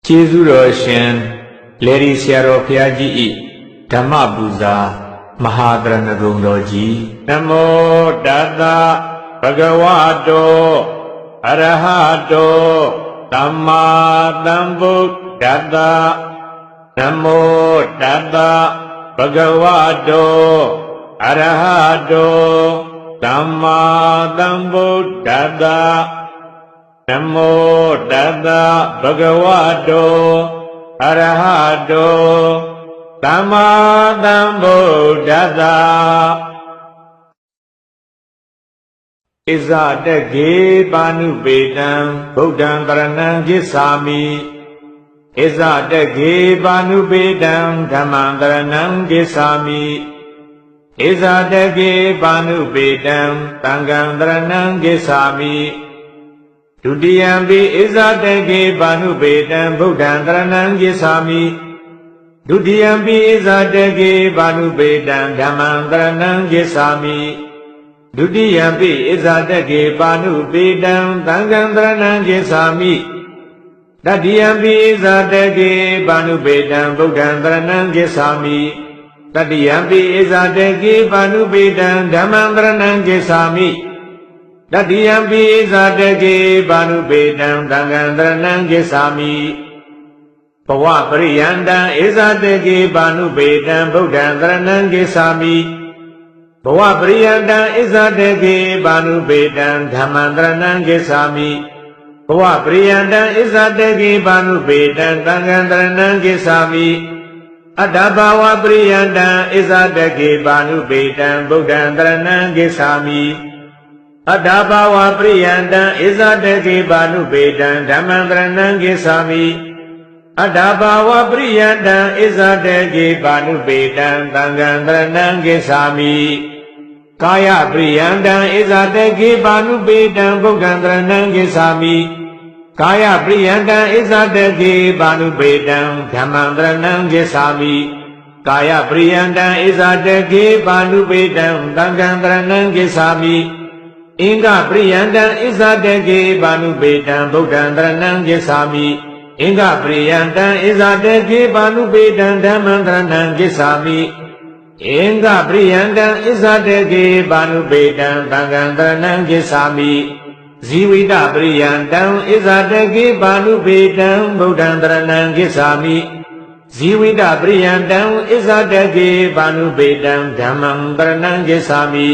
ကျေးဇူးတော်ရှင်လေရီဆရာတော်ဘုရားကြီး၏ဓမ္မပူဇာမဟာတရဏဂုံတော်ကြီးနမောတတဗုဒ္ဓဝါတောအရဟတောသမ္မာသမ္ဗုဒ္ဓတ္တနမောတတဗုဒ္ဓဝါတောအရဟတောသမ္မာသမ္ဗုဒ္ဓတ္တနမောတတဗုဒ္ဓဝါတောအရဟတောသမ္မာသမ္ဗုဒ္ဓတ္တဣဇတကေပါဏုပေတံဗုဒ္ဓံတရဏံဂစ္ဆာမိဣဇတကေပါဏုပေတံဓမ္မံတရဏံဂစ္ဆာမိဣဇတကေပါဏုပေတံသံဃံတရဏံဂစ္ဆာမိဒုတိယံပိဣဇတကေပါဏုပေတံဗုဒ္ဓံတရဏံဂစ္ဆာမိဒုတိယံပိဣဇတကေပါဏုပေတံဓမ္မံတရဏံဂစ္ဆာမိဒုတိယံပိဣဇတကေပါဏုပေတံသံဃံတရဏံဂစ္ဆာမိတတိယံပိဣဇတကေပါဏုပေတံဗုဒ္ဓံတရဏံဂစ္ဆာမိတတိယံပိဣဇတကေပါဏုပေတံဓမ္မံတရဏံဂစ္ဆာမိတတိယံပိဣဇတကေပါဏုပေတံသံဃံတရဏံဂစ္ဆာမိဘဝပရိယန္တံဣဇတကေပါဏုပေတံဗုဒ္ဓံတရဏံဂစ္ဆာမိဘဝပရိယန္တံဣဇတကေပါဏုပေတံဓမ္မံတရဏံဂစ္ဆာမိဘဝပရိယန္တံဣဇတကေပါဏုပေတံသံဃံတရဏံဂစ္ဆာမိအတ္တဘာဝပရိယန္တံဣဇတကေပါဏုပေတံဗုဒ္ဓံတရဏံဂစ္ဆာမိအတ္တဘာဝပရိယန္တံဣဇတကေပါဏုပေတံဓမ္မံတရဏံဂစ္ဆာမိအတ္တဘာဝပရိယန္တံဣဇတကေပါဏုပေတံသံဃံတရဏံဂစ္ဆာမိကာယပရိယန္တံဣဇတကေပါဏုပေတံဗုဒ္ဓံတရဏံဂစ္ဆာမိကာယပရိယန္တံဣဇတကေပါဏုပေတံဓမ္မံတရဏံဂစ္ဆာမိကာယပရိယန္တံဣဇတကေပါဏုပေတံသံဃံတရဏံဂစ္ဆာမိအင်္ဂပရိယန္တံဣဇတကေပါဏုပေတံဗုဒ္ဓံတရဏံဂစ္ဆာမိအင်္ဂပရိယန္တံဣဇတကေပါဏုပေတံဓမ္မံတရဏံဂစ္ဆာမိအင်္ဂပရိယန္တံဣဇတကေပါဏုပေတံသံဃံတရဏံဂစ္ဆာမိဇီဝိတပရိယန္တံဣဇတကေပါဏုပေတံဗုဒ္ဓံတရဏံဂစ္ဆာမိဇီဝိတပရိယန္တံဣဇတကေပါဏုပေတံဓမ္မံတရဏံဂစ္ဆာမိ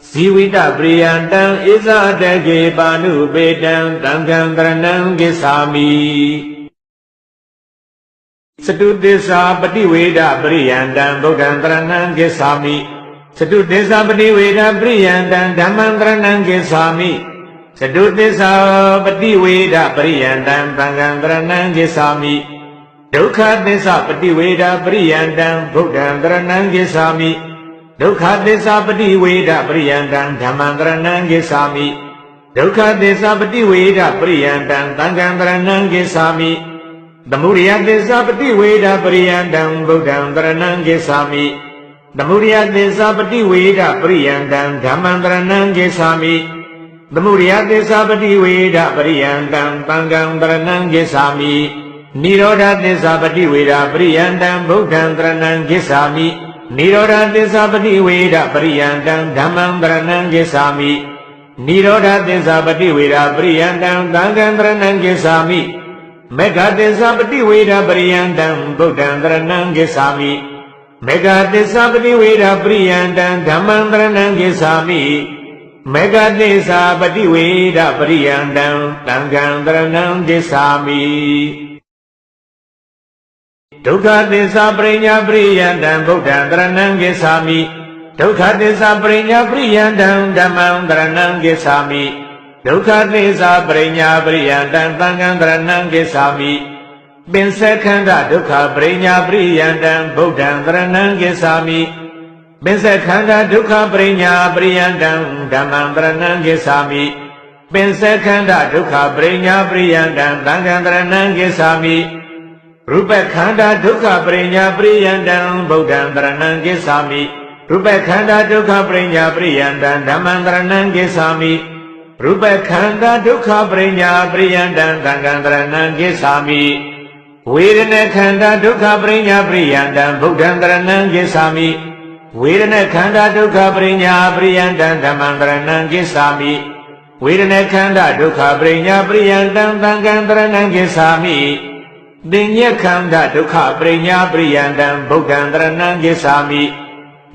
ဇီဝိတပရိယန္တံဣဇတကေပါဏုပေတံသံဃံတရဏံဂစ္ဆာမိစတုသစ္စာပฏิဝေဒပရိယန္တံဗုဒ္ဓံတရဏံဂစ္ဆာမိစတုသစ္စာပฏิဝေဒပရိယန္တံဓမ္မံတရဏံဂစ္ဆာမိစတုသစ္စာပฏิဝေဒပရိယန္တံသံဃံတရဏံဂစ္ဆာမိဒုက္ခသစ္စာပฏิဝေဒပရိယန္တံဗုဒ္ဓံတရဏံဂစ္ဆာမိဒုက္ခသစ္စာပฏิဝေဒပရိယန္တံဓမ္မံတရဏံဂစ္ဆာမိဒုက္ခသစ္စာပฏิဝေဒပရိယန္တံသံဃံတရဏံဂစ္ဆာမိသမုဒယသစ္စာပฏิဝေဒပရိယန္တံဗုဒ္ဓံတရဏံဂစ္ဆာမိသမုဒယသစ္စာပฏิဝေဒပရိယန္တံဓမ္မံတရဏံဂစ္ဆာမိသမုဒယသစ္စာပฏิဝေဒပရိယန္တံသံဃံတရဏံဂစ္ဆာမိနိရောဓသစ္စာပฏิဝေဒပရိယန္တံဗုဒ္ဓံတရဏံဂစ္ဆာမိနိရောဓသစ္စာပฏิဝေဒပရိယန္တံဓမ္မံတရဏံဂစ္ဆာမိနိရောဓသစ္စာပฏิဝေဒပရိယန္တံသံဃံတရဏံဂစ္ဆာမိမေဃသစ္စာပฏิဝေဒပရိယန္တံဗုဒ္ဓံတရဏံဂစ္ဆာမိမေဃသစ္စာပฏิဝေဒပရိယန္တံဓမ္မံတရဏံဂစ္ဆာမိမေဃသစ္စာပฏิဝေဒပရိယန္တံသံဃံတရဏံဂစ္ဆာမိဒုက္ခသစ္စာပရိညာပရိယန္တံဗုဒ္ဓံတရဏံဂစ္ဆာမိဒုက္ခသစ္စာပရိညာပရိယန္တံဓမ္မံတရဏံဂစ္ဆာမိဒုက္ခသစ္စာပရိညာပရိယန္တံသံဃံတရဏံဂစ္ဆာမိပင်စခန္ဓဒုက္ခပရိညာပရိယန္တံဗုဒ္ဓံတရဏံဂစ္ဆာမိပင်စခန္ဓဒုက္ခပရိညာပရိယန္တံဓမ္မံတရဏံဂစ္ဆာမိပင်စခန္ဓဒုက္ခပရိညာပရိယန္တံသံဃံတရဏံဂစ္ဆာမိရူပခန္ဓာဒုက္ခပရိညာပရိယန္တံဗုဒ္ဓံတရဏံဂစ္ဆာမိရူပခန္ဓာဒုက္ခပရိညာပရိယန္တံဓမ္မံတရဏံဂစ္ဆာမိရူပခန္ဓာဒုက္ခပရိညာပရိယန္တံသံဃံတရဏံဂစ္ဆာမိ ဝေဒနာခန္ဓာဒုက္ခပရိညာပရိယန္တံဗုဒ္ဓံတရဏံကိသာမိဝေဒနာခန္ဓာဒုက္ခပရိညာပရိယန္တံဓမ္မံတရဏံကိသာမိဝေဒနာခန္ဓာဒုက္ခပရိညာပရိယန္တံသံဃံတရဏံကိသာမိသင်္ညေခန္ဓာဒုက္ခပရိညာပရိယန္တံဗုဒ္ဓံတရဏံကိသာမိ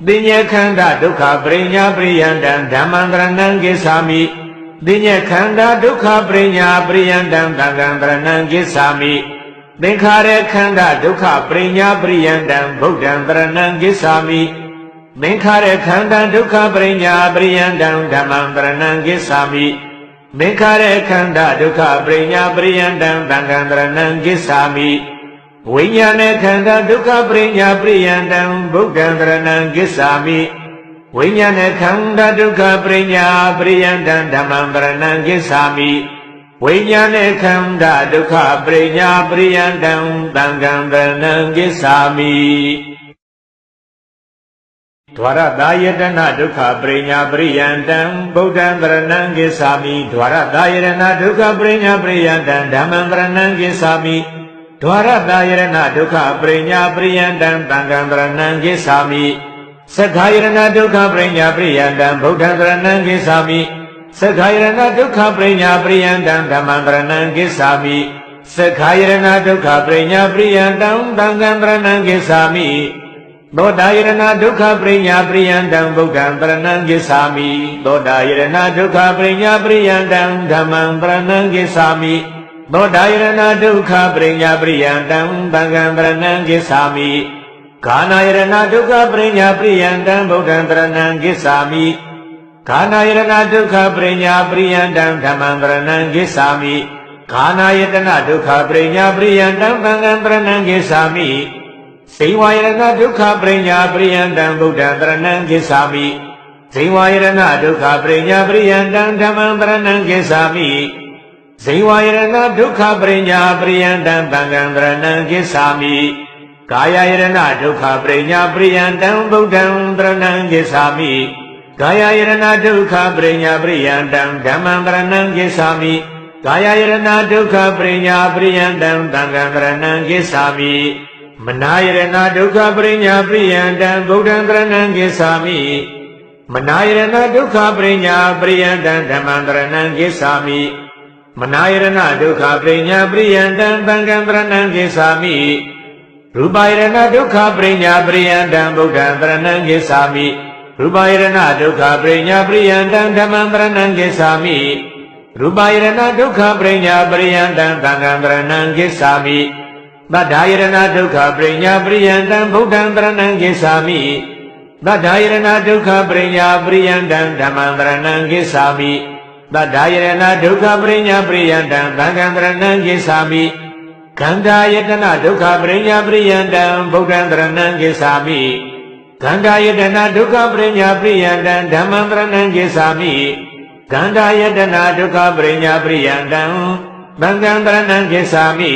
သင်္ညေခန္ဓာဒုက္ခပရိညာပရိယန္တံဓမ္မံတရဏံကိသာမိသင်္ညေခန္ဓာဒုက္ခပရိညာပရိယန္တံသံဃံတရဏံကိသာမိသင်္ခါရခန္ဓာဒုက္ခပရိညာပရိယန္တံဗုဒ္ဓံတရဏံကိသာမိသင်္ခါရခန္ဓာဒုက္ခပရိညာပရိယန္တံဓမ္မံတရဏံကိသာမိသင်္ခါရခန္ဓာဒုက္ခပရိညာပရိယန္တံသံဃံတရဏံကိသာမိဝိညာဏခန္ဓာဒုက္ခပရိညာပရိယန္တံဗုဒ္ဓံတရဏံကိသာမိဝိညာဏခန္ဓာဒုက္ခပရိညာပရိယန္တံဓမ္မံတရဏံကိသာမိဝိညာဏခန္ဓာဒုက္ခပရိညာပရိယန္တံသံဃံတရဏံကိသာမိဒွါရတာယတနာဒုက္ခပရိညာပရိယန္တံဗုဒ္ဓံတရဏံကိသာမိဒွါရတာယတနာဒုက္ခပရိညာပရိယန္တံဓမ္မံတရဏံကိသာမိဒွါရတာယတနာဒုက္ခပရိညာပရိယန္တံသံဃံတရဏံကိသာမိသက္ခာယတနာဒုက္ခပရိညာပရိယန္တံဗုဒ္ဓံတရဏံကိသာမိသက္ခာယတနာဒုက္ခပရိညာပရိယန္တံဓမ္မံတရဏံကိသာမိသက္ခာယတနာဒုက္ခပရိညာပရိယန္တံသံဃံတရဏံကိသာမိသောတာယတနာဒုက္ခပရိညာပရိယန္တံဗုဒ္ဓံတရဏံကိသာမိသောတာယတနာဒုက္ခပရိညာပရိယန္တံဓမ္မံတရဏံကိသာမိသောတာယတနာဒုက္ခပရိညာပရိယန္တံသံဃံတရဏံကိသာမိကာနာယတနာဒုက္ခပရိညာပရိယန္တံဗုဒ္ဓံတရဏံကိသာမိကာနာယတနာဒုက္ခပရိညာပရိယန္တံဓမ္မံတရဏံကိသာမိကာနာယတနာဒုက္ခပရိညာပရိယန္တံသံဃံတရဏံကိသာမိဇိဝါယတနာဒုက္ခပရိညာပရိယန္တံဗုဒ္ဓံတရဏံကိသာမိဇိဝါယတနာဒုက္ခပရိညာပရိယန္တံဓမ္မံတရဏံကိသာမိဇိဝါယတနာဒုက္ခပရိညာပရိယန္တံသံဃံတရဏံကိသာမိကာယယတနာဒုက္ခပရိညာပရိယန္တံဗုဒ္ဓံတရဏံကိသာမိကာယယတနာဒုက္ခပရိညာပရိယန္တံဓမ္မံတရဏံကိသာမိကာယယတနာဒုက္ခပရိညာပရိယန္တံသံဃံတရဏံကိသာမိမနာယတနာဒုက္ခပရိညာပရိယန္တံဗုဒ္ဓံတရဏံကိသာမိမနာယတနာဒုက္ခပရိညာပရိယန္တံဓမ္မံတရဏံကိသာမိမနာယတနာဒုက္ခပရိညာပရိယန္တံသံဃံတရဏံကိသာမိရူပယတနာဒုက္ခပရိညာပရိယန္တံဗုဒ္ဓံတရဏံကိသာမိရူပယတနာဒုက္ခပရိညာပရိယန္တံဓမ္မံတရဏံကိသာမိရူပယတနာဒုက္ခပရိညာပရိယန္တံသံဃံတရဏံကိသာမိသတ္ထာယတနာဒုက္ခပရိညာပရိယန္တံဗုဒ္ဓံတရဏံကိသာမိသတ္ထာယတနာဒုက္ခပရိညာပရိယန္တံဓမ္မံတရဏံကိသာမိသတ္ထာယတနာဒုက္ခပရိညာပရိယန္တံသံဃံတရဏံကိသာမိခန္ဓာယတနာဒုက္ခပရိညာပရိယန္တံဗုဒ္ဓံတရဏံကိသာမိခန္ဓာယတနာဒုက္ခပရိညာပရိယန္တံဓမ္မံတရဏံကိသာမိခန္ဓာယတနာဒုက္ခပရိညာပရိယန္တံသံဃံတရဏံကိသာမိ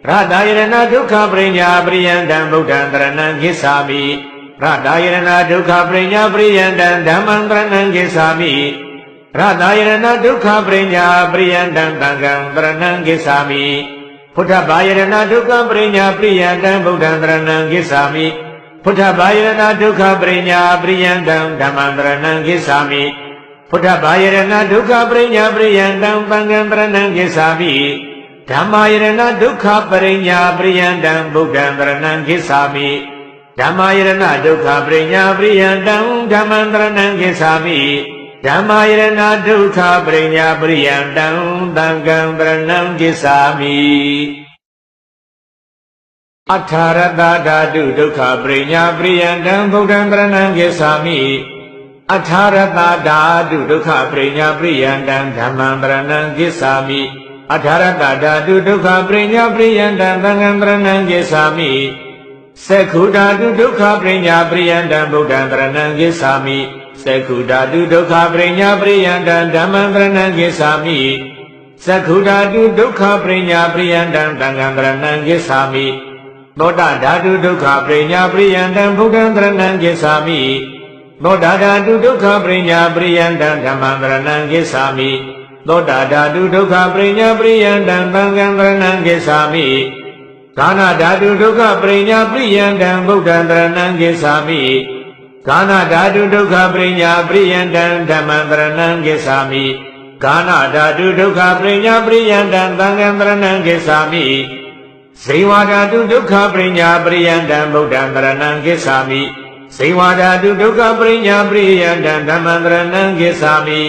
ရတယတနာဒုက္ခပရိညာပရိယန္တံဗုဒ္ဓံတရဏံကိသာမိရတယတနာဒုက္ခပရိညာပရိယန္တံဓမ္မံတရဏံကိသာမိရတယတနာဒုက္ခပရိညာပရိယန္တံသံဃံတရဏံကိသာမိဖုထဘာယတနာဒုက္ခပရိညာပရိယန္တံဗုဒ္ဓံတရဏံကိသာမိဖုထဘာယတနာဒုက္ခပရိညာပရိယန္တံဓမ္မံတရဏံကိသာမိဖုထဘာယတနာဒုက္ခပရိညာပရိယန္တံသံဃံတရဏံကိသာမိဓမ္မာယတနာဒုက္ခပရိညာပရိယန္တံဗုဒ္ဓံတရဏံကိသာမိဓမ္မာယတနာဒုက္ခပရိညာပရိယန္တံဓမ္မံတရဏံကိသာမိဓမ္မာယတနာဒုက္ခပရိညာပရိယန္တံသံဃံတရဏံကိသာမိအထာရတဓာတုဒုက္ခပရိညာပရိယန္တံဗုဒ္ဓံတရဏံကိသာမိအထာရတဓာတုဒုက္ခပရိညာပရိယန္တံဓမ္မံတရဏံကိသာမိအထာရတဓာတုဒုက္ခပရိညာပရိယန္တံသံဃံတရဏံကိသာမိသက္ခုဓာတုဒုက္ခပရိညာပရိယန္တံဗုဒ္ဓံတရဏံကိသာမိသက္ခုဓာတုဒုက္ခပရိညာပရိယန္တံဓမ္မံတရဏံကိသာမိသက္ခုဓာတုဒုက္ခပရိညာပရိယန္တံသံဃံတရဏံကိသာမိသောတာဓာတုဒုက္ခပရိညာပရိယန္တံဗုဒ္ဓံတရဏံကိသာမိသောတာဓာတုဒုက္ခပရိညာပရိယန္တံဓမ္မံတရဏံကိသာမိသောတာဓာတုဒုက္ခပရိညာပရိယန္တံသံဃံတရဏံကိသာမိ Kana dhatu dukkha prinya priyandam buddham dharanam gissami Kana dhatu dukkha prinya priyandam dhammam dharanam gissami Kana dhatu dukkha prinya priyandam thankam dharanam gissami Sewa dhatu dukkha prinya priyandam buddham dharanam gissami Sewa dhatu dukkha prinya priyandam dhammam dharanam gissami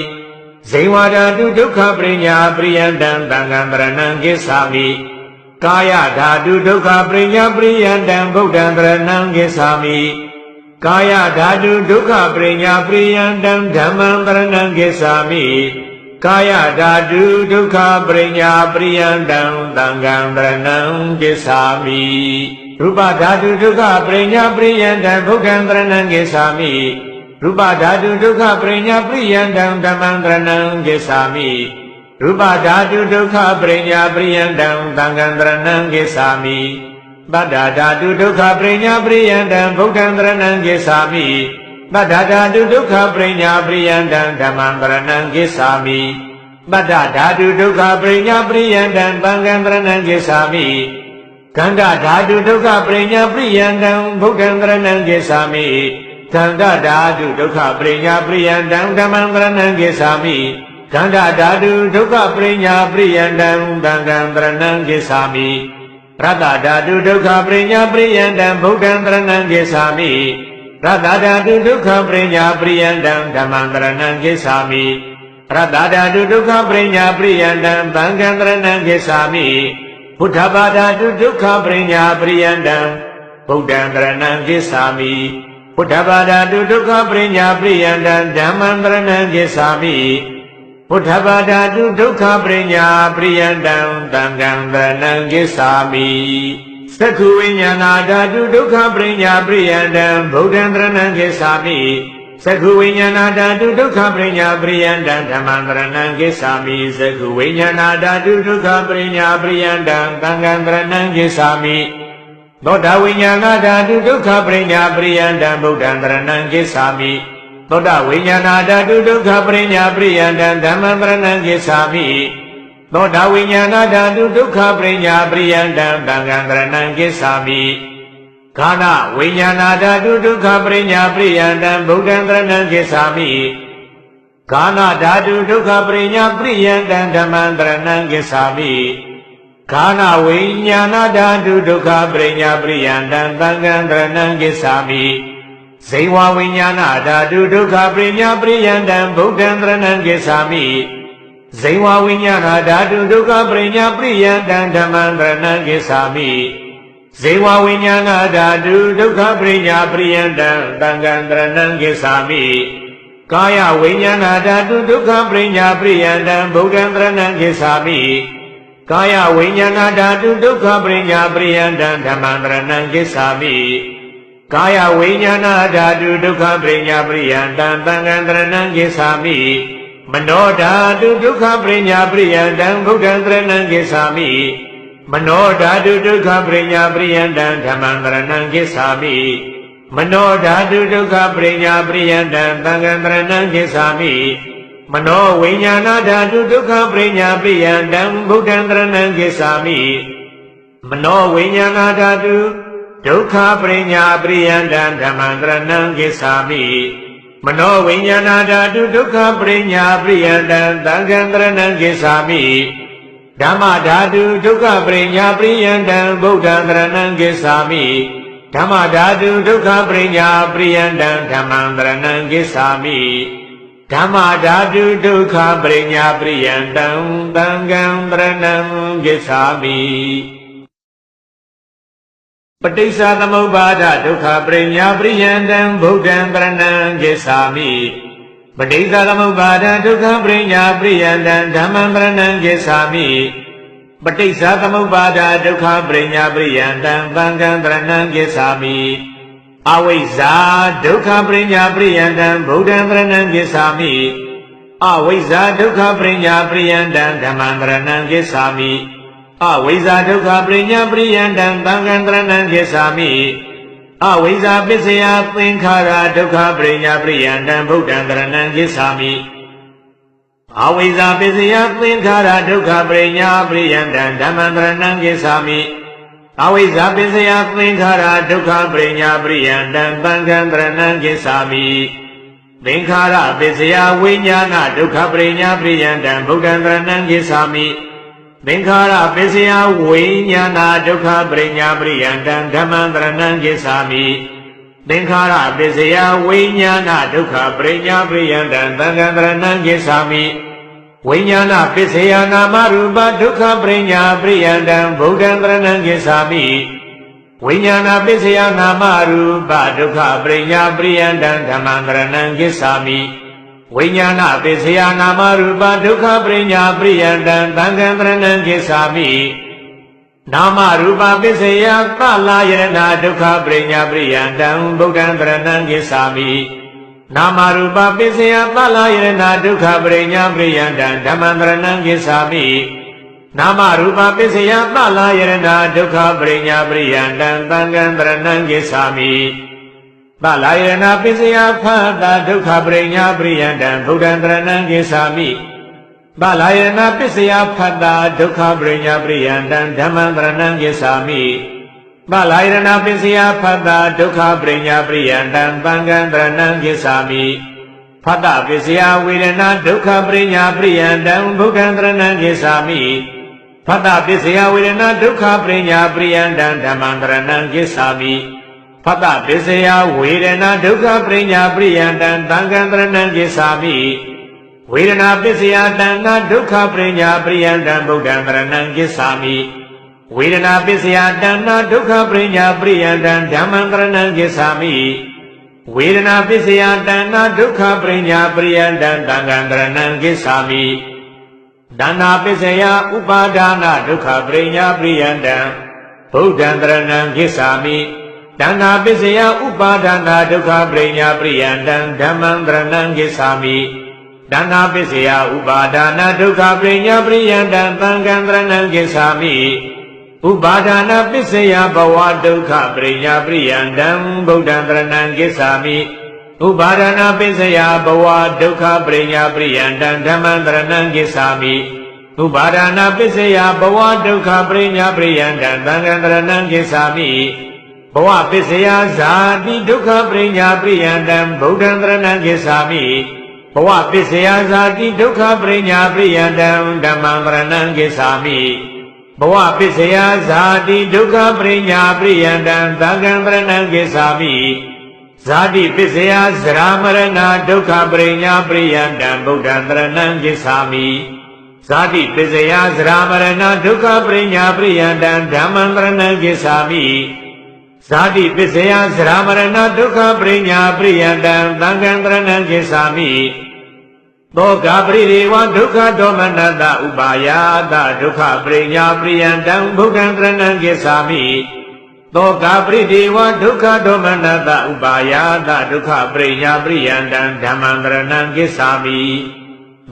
Sewa dhatu dukkha prinya priyandam thankam dharanam gissami Kaya dhatu dukkha prinya priyandam buddham dharanam gissami Kaya dhatu dukkha prinya priyandam dhammam dharanam gissami Kaya dhatu dukkha prinya priyandam thankam dharanam gissami Rupa dhatu dukkha prinya priyandam buddham dharanam gissami Rupa dhatu dukkha prinya priyandam dhammam dharanam gissami Rupa dhatu dukkha prinya priyandam thankam dharanam gissami Bada dhatu dukkha prinya priyandam buddham dharanam gissami Bada dhatu dukkha prinya priyandam dhammam dharanam gissami Bada dhatu dukkha prinya priyandam thankam dharanam gissami Kanda dhatu dukkha prinya priyandam buddham dharanam gissami Kanda dhatu dukkha prinya priyandam dhammam dharanam gissami Kanda dhatu dukkha prinya priyandam thankam dharanam gissami Rata dhatu dukkha prinya priyandam buddham dharanam gissami Rata dhatu dukkha prinya priyandam dhammam dharanam gissami Rata dhatu dukkha prinya priyandam thankam dharanam gissami Buddha dhatu dukkha prinya priyandam buddham dharanam gissami Buddha dhatu dukkha prinya priyandam dhammam dharanam gissami Buddha dhatu dukkha prinya priyandam thankam dharanam gissami Sakhu viññāna dhatu dukkha prinya priyandam buddham dharanam gissami Sakhu viññāna dhatu dukkha prinya priyandam dhammam dharanam gissami Sakhu viññāna dhatu dukkha prinya priyandam thankam dharanam gissami Thoda viññāna dhatu dukkha prinya priyandam buddham dharanam gissami Thoda viññāna dhatu dukkha prinya priyandam dhammam dharanam gissami Thoda viññāna dhatu dukkha prinya priyandam thankam dharanam gissami Kana viññāna dhatu dukkha prinya priyandam buddham dharanam gissami Kana dhatu dukkha prinya priyandam dhammam dharanam gissami Kana viññāna dhatu dukkha prinya priyandam thankam dharanam gissami Sewa viññāna dhatu dukkha prinya priyandam buddham dharanam gissami Sewa viññāna dhatu dukkha prinya priyandam dhammam dharanam gissami Sewa viññāna dhatu dukkha prinya priyandam thankam dharanam gissami Kaya viññāna dhatu dukkha prinya priyandam buddham dharanam gissami Kaya viññāna dhatu dukkha prinya priyandam dhammam dharanam gissami Kaya viññāna dhatu dukkha prinya priyandam thankam dharanam gissami Mano dhatu dukkha prinya priyandam buddham dharanam gissami Mano dhatu dukkha prinya priyandam dhammam dharanam gissami Mano dhatu dukkha prinya priyandam thankam dharanam gissami Mano viññāna dhatu dukkha prinya priyandam buddham dharanam gissami Mano viññāna dhatu dukkha prinya priyandam dhammam dharanam gissami Mano viññāna dhatu dukkha prinya priyandam thankam dharanam gissami Dhamma dhatu dukkha prinya priyandam buddham dharanam gissami Dhamma dhatu dukkha prinya priyandam dhammam dharanam gissami Dhamma dhatu dukkha prinya priyandam thankam dharanam gissami Paticca samuppada dukkha prinya priyandam buddham dharanam gissami Paticca samuppada dukkha prinya priyandam dhammam dharanam gissami Paticca samuppada dukkha prinya priyandam thankam dharanam gissami Avijja dukkha prinya priyandam buddham dharanam gissami Avijja dukkha prinya priyandam dhammam dharanam gissami Avijja dukkha prinya priyandam thankam dharanam gissami Avijja pissaya thingkhara dukkha prinya priyandam buddham dharanam gissami Avijja pissaya thingkhara dukkha prinya priyandam dhammam dharanam gissami အဝိဇ္ဇာပစ္စယသင်္ခါရဒုက္ခပရိညာပရိယန္တံသံဃံတရဏံကိစ္ဆာမိသင်္ခါရပစ္စယဝိညာဏဒုက္ခပရိညာပရိယန္တံဗုဒ္ဓံတရဏံကိစ္ဆာမိသင်္ခါရပစ္စယဝိညာဏဒုက္ခပရိညာပရိယန္တံဓမ္မံတရဏံကိစ္ဆာမိသင်္ခါရပစ္စယဝိညာဏဒုက္ခပရိညာပရိယန္တံသံဃံတရဏံကိစ္ဆာမိဝိညာဏပစ္စယနာမရူပဒုက္ခပရိညာပရိယန္တံဗုဒ္ဓံတရဏံကိစ္ဆာမိဝိညာဏပစ္စယနာမရူပဒုက္ခပရိညာပရိယန္တံဓမ္မံတရဏံကိစ္ဆာမိဝိညာဏပစ္စယနာမရူပဒုက္ခပရိညာပရိယန္တံသံဃံတရဏံကိစ္ဆာမိနာမရူပပစ္စယသလယရဏဒုက္ခပရိညာပရိယန္တံဗုဒ္ဓံတရဏံကိစ္ဆာမိနာမရူပပစ္စယသလယရဏဒုက္ခပရိညာပရိယန္တံဓမ္မံတရဏံကိစ္ဆာမိနာမရူပပစ္စယသလယရဏဒုက္ခပရိညာပရိယန္တံသံဃံတရဏံကိစ္ဆာမိသလယရဏပစ္စယဖတ်တာဒုက္ခပရိညာပရိယန္တံဗုဒ္ဓံတရဏံကိစ္ဆာမိသလယရဏပစ္စယဖတ်တာဒုက္ခပရိညာပရိယန္တံဓမ္မံတရဏံကိစ္ဆာမိသလယရဏပစ္စယဖတ်တာဒုက္ခပရိညာပရိယန္တံသံဃံတရဏံကိစ္ဆာမိဖတ်တာပစ္စယဝေဒနာဒုက္ခပရိညာပရိယန္တံဗုဒ္ဓံတရဏံကိစ္ဆာမိဖတ်တာပစ္စယဝေဒနာဒုက္ခပရိညာပရိယန္တံဓမ္မံတရဏံကိစ္ဆာမိဖတ်တာပစ္စယဝေဒနာဒုက္ခပရိညာပရိယန္တံသံဃံတရဏံကိစ္ဆာမိဝေဒနာပစ္စယတဏ္ဍဒုက္ခပရိညာပရိယန္တံဗုဒ္ဓံတရဏံကိစ္ဆာမိဝေဒနာပစ္စယတဏ္ဍဒုက္ခပရိညာပရိယန္တံဓမ္မံတရဏံကိစ္ဆာမိဝေဒနာပစ္စယတဏ္ဍဒုက္ခပရိညာပရိယန္တံသံဃံတရဏံကိစ္ဆာမိဒန္နာပစ္စယဥပါဒာနဒုက္ခပရိညာပရိယန္တံဗုဒ္ဓံတရဏံကိစ္ဆာမိဒန္နာပစ္စယဥပါဒာနဒုက္ခပရိညာပရိယန္တံဓမ္မံတရဏံကိစ္ဆာမိဒန္နာပစ္စယဥပါဒာနဒုက္ခပရိညာပရိယန္တံသံဃံတရဏံကိစ္ဆာမိဥပါဒာနပစ္စယဘဝဒုက္ခပရိညာပရိယန္တံဗုဒ္ဓံတရဏံကိစ္ဆာမိဥပါဒနာပစ္စယဘဝဒုက္ခပရိညာပရိယန္တံဓမ္မံတရဏံကိစ္ဆာမိဥပါဒနာပစ္စယဘဝဒုက္ခပရိညာပရိယန္တံသံဃံတရဏံကိစ္ဆာမိဘဝပစ္စယဇာတိဒုက္ခပရိညာပရိယန္တံဗုဒ္ဓံတရဏံကိစ္ဆာမိဘဝပစ္စယဇာတိဒုက္ခပရိညာပရိယန္တံဓမ္မံတရဏံကိစ္ဆာမိဘဝပစ္စယဇာတိဒုက္ခပရိညာပရိယန္တံသံဃံတရဏံကိစ္ဆာမိဇာတိပစ္စယဇရာမရဏဒုက္ခပရိညာပရိယန္တံဗုဒ္ဓံတရဏံကိစ္ဆာမိဇာတိပစ္စယဇရာမရဏဒုက္ခပရိညာပရိယန္တံဓမ္မံတရဏံကိစ္ဆာမိဇာတိပစ္စယဇရာမရဏဒုက္ခပရိညာပရိယန္တံသံဃံတရဏံကိစ္ဆာမိသောကပရိဒေဝဒုက္ခဒေါမနတဥပါယတဒုက္ခပရိညာပရိယန္တံဗုဒ္ဓံတရဏံကိစ္ဆာမိသောကပရိဒေဝဒုက္ခဒေါမနတဥပါယတဒုက္ခပရိညာပရိယန္တံဓမ္မံတရဏံကိစ္ဆာမိ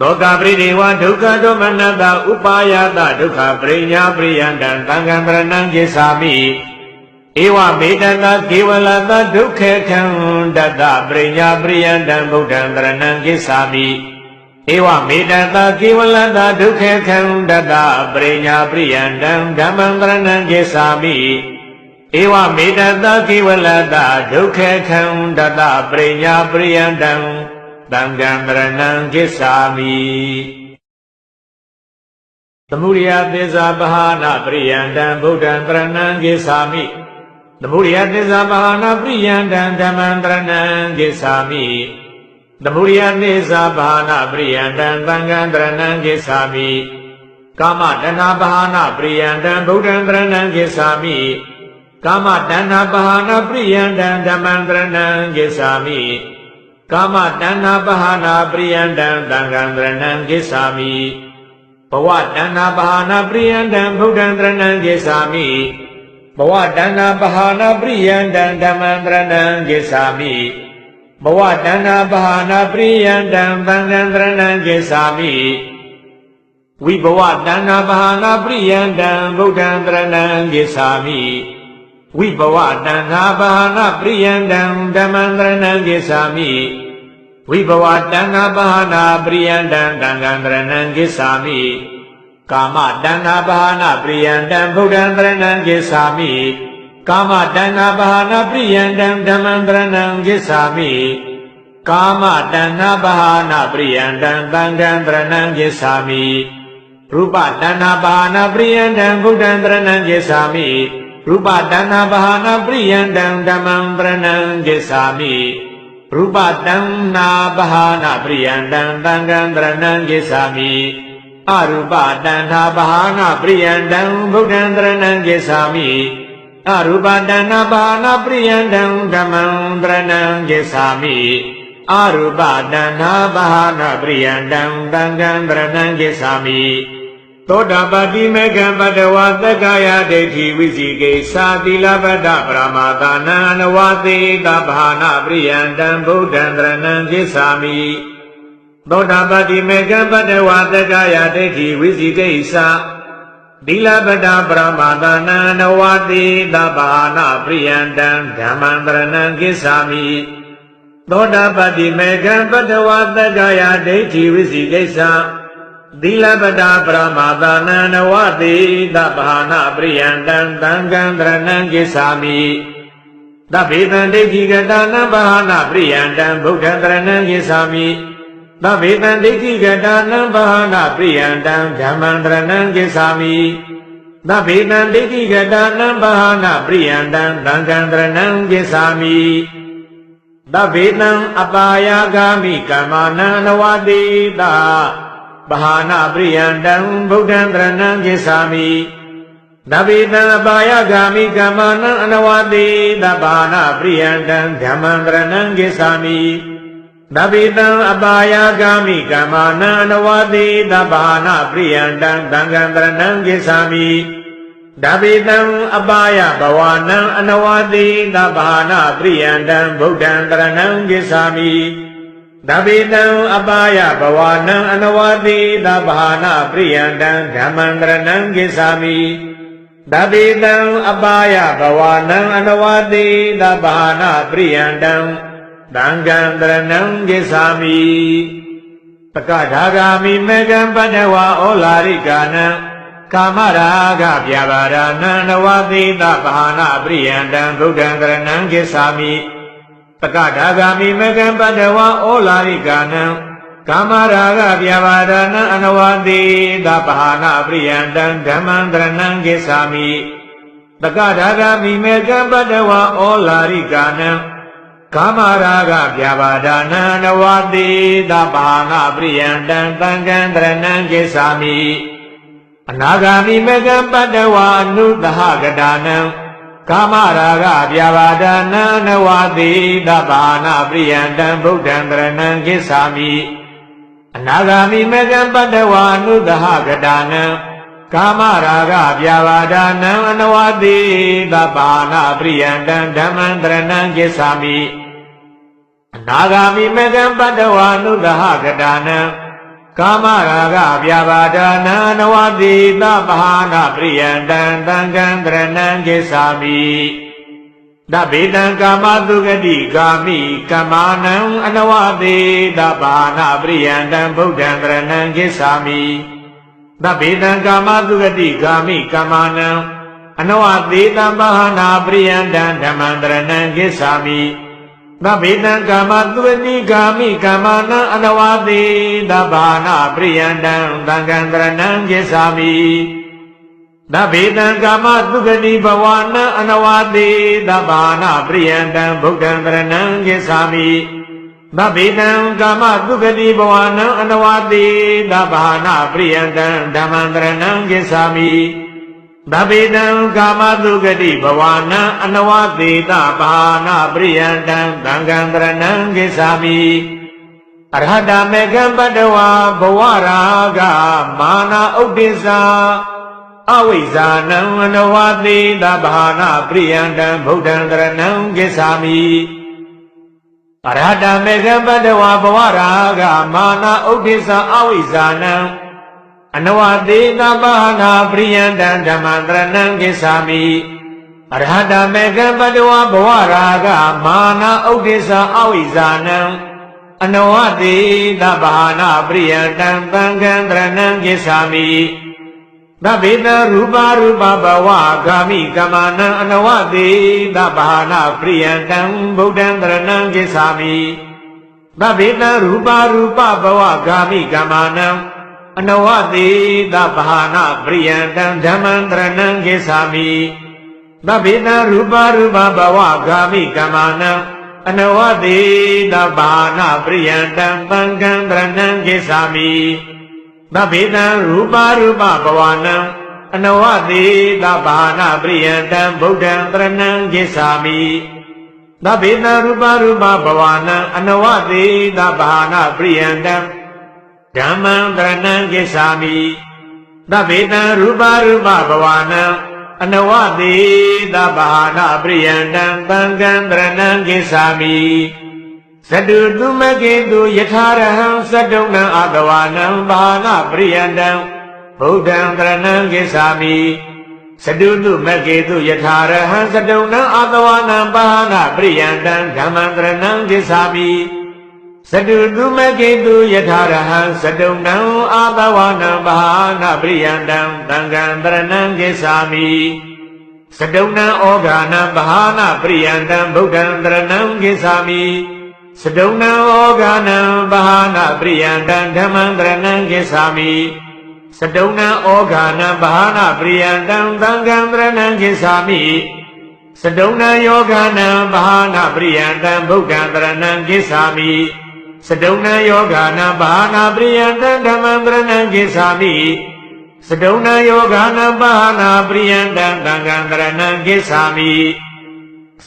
သောကပရိဒေဝဒုက္ခဒေါမနတဥပါယတဒုက္ခပရိညာပရိယန္တံသံဃံတရဏံကိစ္ဆာမိဧဝမေတ္တကေဝလတဒုက္ခခန္တတပရိညာပရိယန္တံဗုဒ္ဓံတရဏံကိစ္ဆာမိဧဝမေတ္တကေဝလတဒုက္ခခန္တတပရိညာပရိယန္တံဓမ္မံတရဏံကိစ္ဆာမိဧဝမေတ္တကေဝလတဒုက္ခခန္တတပရိညာပရိယန္တံသံဃံတရဏံကိစ္ဆာမိသမုဒယသစ္စာပဟာနာပရိယန္တံဗုဒ္ဓံတရဏံကိစ္ဆာမိသမုဒယသစ္စာပဟာနာပရိယန္တံဓမ္မံတရဏံကိစ္ဆာမိသမုဒယသစ္စာပဟာနာပရိယန္တံသံဃံတရဏံကိစ္ဆာမိကာမတဏှာပဟာနာပရိယန္တံဗုဒ္ဓံတရဏံကိစ္ဆာမိကာမတဏှာပဟာနာပရိယန္တံဓမ္မံတရဏံကိစ္ဆာမိကာမတဏှာပဟာနာပရိယန္တံသံဃံတရဏံကိစ္ဆာမိဘဝတဏှာပဟာနာပရိယန္တံဗုဒ္ဓံတရဏံကိစ္ဆာမိဘဝတဏှာပဟာနာပရိယန္တံဓမ္မံတရဏံကိစ္ဆာမိဘဝတဏှာပဟာနာပရိယန္တံသံဃံတရဏံကိစ္ဆာမိဝိဘဝတဏှာပဟာနာပရိယန္တံဗုဒ္ဓံတရဏံကိစ္ဆာမိဝိဘဝတဏှာပဟာနာပရိယန္တံဓမ္မံတရဏံကိစ္ဆာမိဝိဘဝတဏှာပဟာနာပရိယန္တံသံဃံတရဏံကိစ္ဆာမိ ကာမတဏ္ဍာဘာနာပရိယန္တံဗုဒ္ဓံတရဏံဂစ္ဆာမိကာမတဏ္ဍာဘာနာပရိယန္တံဓမ္မံတရဏံဂစ္ဆာမိကာမတဏ္ဍာဘာနာပရိယန္တံသံဃံတရဏံဂစ္ဆာမိရူပတဏ္ဍာဘာနာပရိယန္တံဗုဒ္ဓံတရဏံဂစ္ဆာမိရူပတဏ္ဍာဘာနာပရိယန္တံဓမ္မံတရဏံဂစ္ဆာမိရူပတဏ္ဍာဘာနာပရိယန္တံသံဃံတရဏံဂစ္ဆာမိအရူပတဏ္ဍာဘာနာပရိယန္တံဗုဒ္ဓံတရဏံဂစ္ဆာမိအရူပတဏ္ဍာဘာနာပရိယန္တံဓမ္မံတရဏံဂစ္ဆာမိအရူပတဏ္ဍာဘာနာပရိယန္တံသံဃံတရဏံဂစ္ဆာမိသောတာပတိမေကံပတဝသက္ကာယဒိဋ္ဌိဝိသိကိသာသီလပတ္တပရမသာနံနဝသေတဘာနာပရိယန္တံဗုဒ္ဓံတရဏံဂစ္ဆာမိသောတာပတိမေကံပတဝသက္ကာယဒိဋ္ဌိဝိသိကိသာသီလပတ္တပရမသာနံနဝသေတဘာနာပရိယန္တံဓမ္မံတရဏံဂစ္ဆာမိသောတာပတိမေကံပတဝသက္ကာယဒိဋ္ဌိဝိသိကိသာသီလပတ္တပရမသာနံနဝသေတဘာနာပရိယန္တံသံဃံတရဏံဂစ္ဆာမိသဗ္ဗေတံဒိဋ္ဌိကတာနံဘာနာပရိယန္တံဗုဒ္ဓံတရဏံဂစ္ဆာမိသဗ္ဗေတံဒိဋ္ဌိကတာနံဘာနာပရိယန္တံဓမ္မံတရဏံဂစ္ဆာမိသဗ္ဗေတံဒိဋ္ဌိကတာနံဘာနာပရိယန္တံသံဃံတရဏံဂစ္ဆာမိသဗ္ဗေတံအပါယဂာမိကမ္မနံနဝသေတဘာနာပရိယန္တံဗုဒ္ဓံတရဏံဂစ္ဆာမိသဗ္ဗေတံအပါယဂာမိကမ္မနံအနဝသေတဘာနာပရိယန္တံဓမ္မံတရဏံဂစ္ဆာမိသဗ္ဗေတံအပါယဂာမိကမ္မနံအနဝသေတဘာနာပရိယန္တံသံဃံတရဏံဂစ္ဆာမိသဗ္ဗေတံအပါယဘဝနံအနဝသေတဘာနာပရိယန္တံဗုဒ္ဓံတရဏံဂစ္ဆာမိသဗ္ဗေတံအပါယဘဝနံအနဝသေတဘာနာပရိယန္တံဓမ္မံတရဏံဂစ္ဆာမိသဗ္ဗေတံအပါယဘဝနံအနဝသေတဘာနာပရိယန္တံသံဃံတရဏံဂစ္ဆာမိပကဒါဂာမိမေကံပတ္တဝဩလာရိကာနံကာမရာဂဗျာပါဒနာနဝသေတဘာနာပရိယန္တံဗုဒ္ဓံတရဏံဂစ္ဆာမိပကဒါဂာမိမေကံပတ္တဝဩလာရိကာနံကာမရာဂဗျာပါဒနာအနဝသေတဘာနာပရိယန္တံဓမ္မံတရဏံဂစ္ဆာမိပကဒါဂာမိမေကံပတ္တဝဩလာရိကာနံကာမရာဂဗျာပါဒနာနဝသေတဘာနာပရိယန္တံသံဃံတရဏံဂစ္ဆာမိအနာဂာမိမေကံပတ္တဝအနုသဟကတာနံကာမရာဂဗျာပါဒနာနဝသေတဘာနာပရိယန္တံဗုဒ္ဓံတရဏံဂစ္ဆာမိအနာဂာမိမေကံပတ္တဝအနုသဟကတာနံကာမရာဂဗျာပါဒနာအနဝသေတဘာနာပရိယန္တံဓမ္မံတရဏံဂစ္ဆာမိအနာဂာမိမေကံပတ္တဝအနုသဟကတာနံကာမရာဂဗျာပါဒနာနဝသေတဘာနာပရိယန္တံသံဃံတရဏံဂစ္ဆာမိသဗ္ဗေတံကာမတုဂတိကာမိကမ္မာနံအနဝသေတဘာနာပရိယန္တံဗုဒ္ဓံတရဏံဂစ္ဆာမိသဗ္ဗေတံကာမတုဂတိကာမိကမ္မာနံအနဝသေတဘာနာပရိယန္တံဓမ္မံတရဏံဂစ္ဆာမိသဗ္ဗေတံကာမတုဂတိကာမိကမ္မာနံအနဝသေတဘာနာပရိယန္တံသံဃံတရဏံဂစ္ဆာမိသဗ္ဗေတံကာမတုဂတိဘဝနံအနဝသေတဘာနာပရိယန္တံဗုဒ္ဓံတရဏံဂစ္ဆာမိသဗ္ဗေတံကာမတုဂတိဘဝနံအနဝသေတဘာနာပရိယန္တံဓမ္မံတရဏံဂစ္ဆာမိသဗ္ဗေတံကာမတုဂတိဘဝနံအနဝသေတဘာနာပရိယန္တံသံဃံတရဏံဂစ္ဆာမိအရဟတမေကံပတ္တဝဘဝရာဂမာနာဥဒိစ္စအဝိဇ္ဇာနံအနဝသေတဘာနာပရိယန္တံဗုဒ္ဓံတရဏံဂစ္ဆာမိအရဟတမေကံပတ္တဝဘဝရာဂမာနာဥဒိစ္စအဝိဇ္ဇာနံအနဝသေတဘာနာပရိယန္တံဓမ္မံတရဏံဂစ္ဆာမိအရဟတမေကံပတ္တဝဘဝရာဂမာနာဥဒိစ္စအဝိဇ္ဇာနံအနဝသေတဘာနာပရိယန္တံသံဃံတရဏံဂစ္ဆာမိ သဗ္ဗေတရူပရူပဘဝဂာမိကမ္မနံအနဝတိသဗ္ဗဟာနပရိယံတံဗုဒ္ဓံတရဏံဂစ္ဆာမိသဗ္ဗေတရူပရူပဘဝဂာမိကမ္မနံအနဝတိသဗ္ဗဟာနပရိယံတံဓမ္မံတရဏံဂစ္ဆာမိသဗ္ဗေတရူပရူပဘဝဂာမိကမ္မနံအနဝတိသဗ္ဗဟာနပရိယံတံသံဃံတရဏံဂစ္ဆာမိသဗ္ဗေတံရူပရူပဘဝနံအနဝတိသဗ္ဗဟာနပရိယံတံဗုဒ္ဓံတရဏံဂစ္ဆာမိသဗ္ဗေတံရူပရူပဘဝနံအနဝတိသဗ္ဗဟာနပရိယံတံဓမ္မံတရဏံဂစ္ဆာမိသဗ္ဗေတံရူပရူပဘဝနံအနဝတိသဗ္ဗဟာနပရိယံတံသံဃံတရဏံဂစ္ဆာမိသတုတုမကေတုယထာရဟံသတ္တုံနံအာတဝနံဘာနာပရိယံတံဗုဒ္ဓံတရဏံဂစ္ဆာမိသတုတုမကေတုယထာရဟံသတ္တုံနံအာတဝနံဘာနာပရိယံတံဓမ္မံတရဏံဂစ္ဆာမိသတုတုမကေတုယထာရဟံသတ္တုံနံအာတဝနံဘာနာပရိယံတံသံဃံတရဏံဂစ္ဆာမိသတ္တုံနံဩဃာနံဘာနာပရိယံတံဗုဒ္ဓံတရဏံဂစ္ဆာမိသတုံနံဩဃာနံဘာနာပရိယံတံဓမ္မံတရဏံဂစ္ဆာမိသတုံနံဩဃာနံဘာနာပရိယံတံသံဃံတရဏံဂစ္ဆာမိသတုံနံယောဂာနံဘာနာပရိယံတံဗုဒ္ဓံတရဏံဂစ္ဆာမိသတုံနံယောဂာနံဘာနာပရိယံတံဓမ္မံတရဏံဂစ္ဆာမိသတုံနံယောဂာနံဘာနာပရိယံတံသံဃံတရဏံဂစ္ဆာမိ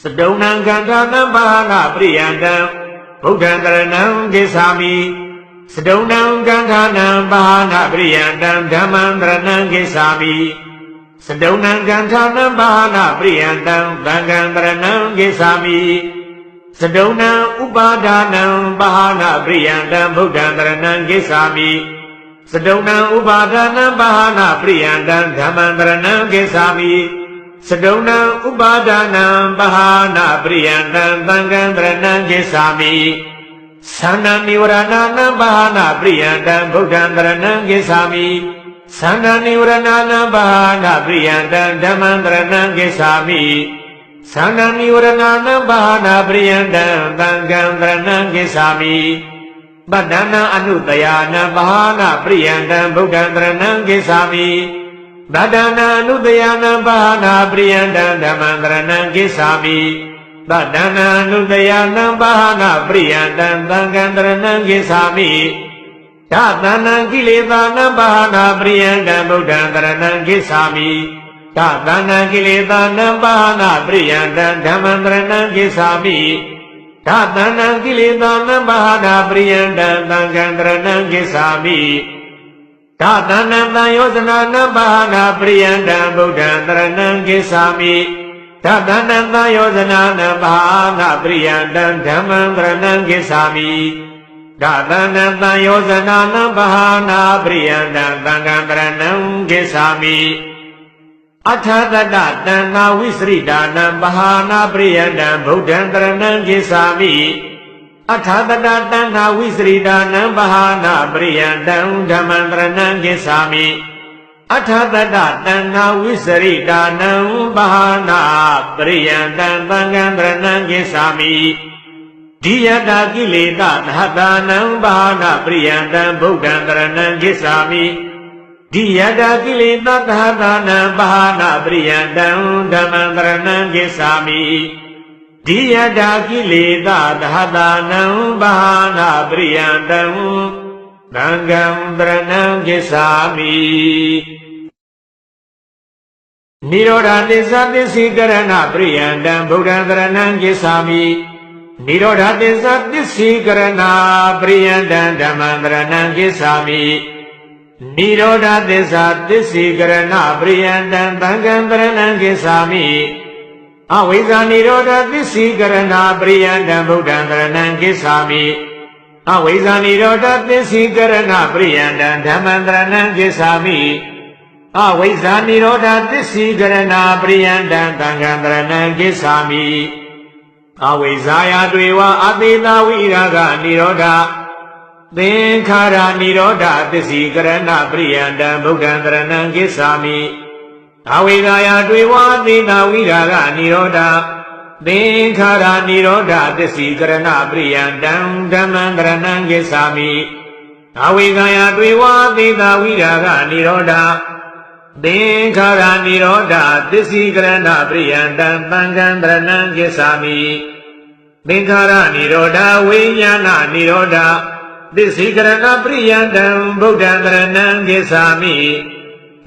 သတုံနံကန္ထာနံဘာနာပရိယံတံဗုဒ္ဓံတရဏံဂစ္ဆာမိသတုံနံကန္ထာနံဘာနာပရိယံတံဓမ္မံတရဏံဂစ္ဆာမိသတုံနံကန္ထာနံဘာနာပရိယံတံသံဃံတရဏံဂစ္ဆာမိသတုံနံဥပါဒါနံဘာနာပရိယံတံဗုဒ္ဓံတရဏံဂစ္ဆာမိသတုံနံဥပါဒါနံဘာနာပရိယံတံဓမ္မံတရဏံဂစ္ဆာမိသတုံနံဥပါဒါနံဘာနာပရိယံတံသံဃံတရဏံဂစ္ဆာမိသန္နနိဝရဏနံဘာနာပရိယံတံဗုဒ္ဓံတရဏံဂစ္ဆာမိသန္နနိဝရဏနံဘာနာပရိယံတံဓမ္မံတရဏံဂစ္ဆာမိသန္နနိဝရဏနံဘာနာပရိယံတံသံဃံတရဏံဂစ္ဆာမိပတ္တနာအနုတယာနံဘာနာပရိယံတံဗုဒ္ဓံတရဏံဂစ္ဆာမိတတနာအနုတယာနံဘာနာပရိယံတံဓမ္မံတရဏံဂစ္ဆာမိတတနာအနုတယာနံဘာနာပရိယံတံသံဃံတရဏံဂစ္ဆာမိဓတနာကိလေသာနံဘာနာပရိယံတံဗုဒ္ဓံတရဏံဂစ္ဆာမိဓတနာကိလေသာနံဘာနာပရိယံတံဓမ္မံတရဏံဂစ္ဆာမိဓတနာကိလေသာနံဘာနာပရိယံတံသံဃံတရဏံဂစ္ဆာမိဓတနံသံယောဇနာနံဘာနာပရိယံတံဗုဒ္ဓံတရဏံဂစ္ဆာမိဓတနံသံယောဇနာနံဘာနာပရိယံတံဓမ္မံတရဏံဂစ္ဆာမိဓတနံသံယောဇနာနံဘာနာပရိယံတံသံဃံတရဏံဂစ္ဆာမိအထာတတတဏ္ဍဝိစရိဒါနံဘာနာပရိယံတံဗုဒ္ဓံတရဏံဂစ္ဆာမိအထာတတတဏ္ဍဝိစရိဒါနံဘာနာပရိယံတံဓမ္မံတရဏံဂစ္ဆာမိအထာတတတဏ္ဍဝိစရိဒါနံဘာနာပရိယံတံသံဃံတရဏံဂစ္ဆာမိဒီယတာကိလေသာသဟတာနံဘာနာပရိယံတံဗုဒ္ဓံတရဏံဂစ္ဆာမိဒီယတာကိလေသာသဟတာနံဘာနာပရိယံတံဓမ္မံတရဏံဂစ္ဆာမိဒီယတာကိလေသာသဟတာနံဘာနာပရိယံတံသံဃံတရဏံဂစ္ဆာမိနိရောဓသစ္စာသစ္စိကရဏပရိယံတံဗုဒ္ဓံတရဏံဂစ္ဆာမိနိရောဓသစ္စာသစ္စိကရဏပရိယံတံဓမ္မံတရဏံဂစ္ဆာမိနိရောဓသစ္စာသစ္စိကရဏပရိယံတံသံဃံတရဏံဂစ္ဆာမိအဝိဇ္ဇာနိရောဓသစ္စိကရဏပရိယံတံဗုဒ္ဓံတရဏံဂစ္ဆာမိအဝိဇ္ဇာနိရောဓသစ္စိကရဏပရိယံတံဓမ္မံတရဏံဂစ္ဆာမိအဝိဇ္ဇာနိရောဓသစ္စိကရဏပရိယံတံသံဃံတရဏံဂစ္ဆာမိအဝိဇ္ဇာယတွေဝအသေတာဝိရာဂနိရောဓ သင်္ခါရနိရောဓသစ္စီကရဏပရိယန္တံဗုဒ္ဓံတရဏံကိစ္ဆာမိအဝိဇ္ဇာယတွေဝါသေနာဝိရာဂနိရောဓသင်္ခါရနိရောဓသစ္စီကရဏပရိယန္တံဓမ္မံတရဏံကိစ္ဆာမိအဝိဇ္ဇာယတွေဝါသေနာဝိရာဂနိရောဓသင်္ခါရနိရောဓသစ္စီကရဏပရိယန္တံသံဃံတရဏံကိစ္ဆာမိသင်္ခါရနိရောဓဝိညာဏနိရောဓသစ္စိကရဏပရိယန္တံဗုဒ္ဓံတရဏံကိစ္ဆာမိ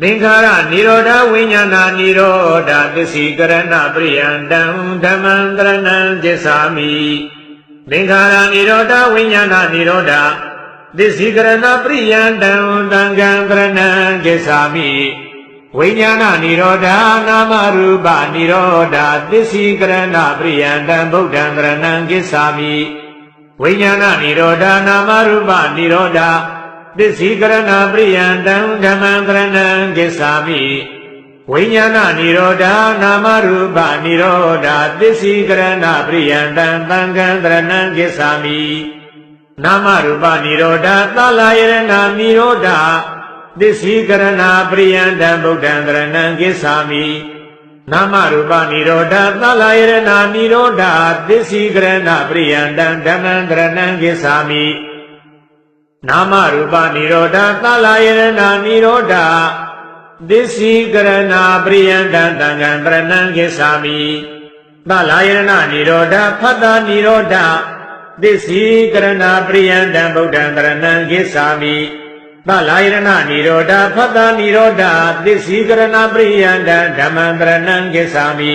သင်္ခါရနိရောဓဝိညာဏနိရောဓသစ္စိကရဏပရိယန္တံဓမ္မံတရဏံကိစ္ဆာမိသင်္ခါရနိရောဓဝိညာဏနိရောဓသစ္စိကရဏပရိယန္တံသံဃံတရဏံကိစ္ဆာမိဝိညာဏနိရောဓနာမရူပနိရောဓသစ္စိကရဏပရိယန္တံဗုဒ္ဓံတရဏံကိစ္ဆာမိဝိညာဏနိရောဓနာမရူပနိရောဓသစ္စိကရဏပရိယန္တံဓမ္မံတရဏံကိစ္ဆာမိဝိညာဏနိရောဓနာမရူပနိရောဓသစ္စိကရဏပရိယန္တံသံဃံတရဏံကိစ္ဆာမိနာမရူပနိရောဓသလယရဏနိရောဓသစ္စိကရဏပရိယန္တံဗုဒ္ဓံတရဏံကိစ္ဆာမိနာမရူပနိရောဓသလယရဏနိရောဓသစ္စိကရဏပရိယန္တံဓမ္မံတရဏံကိစ္ဆာမိနာမရူပနိရောဓသလယရဏနိရောဓသစ္စိကရဏပရိယန္တံသံဃံတရဏံကိစ္ဆာမိသလယရဏနိရောဓဖတ္တနိရောဓသစ္စိကရဏပရိယန္တံဗုဒ္ဓံတရဏံကိစ္ဆာမိသလယရဏနိရောဓဖတ္တနိရောဓသစ္စိကရဏပရိယန္တံဓမ္မံတရဏံကိစ္ဆာမိ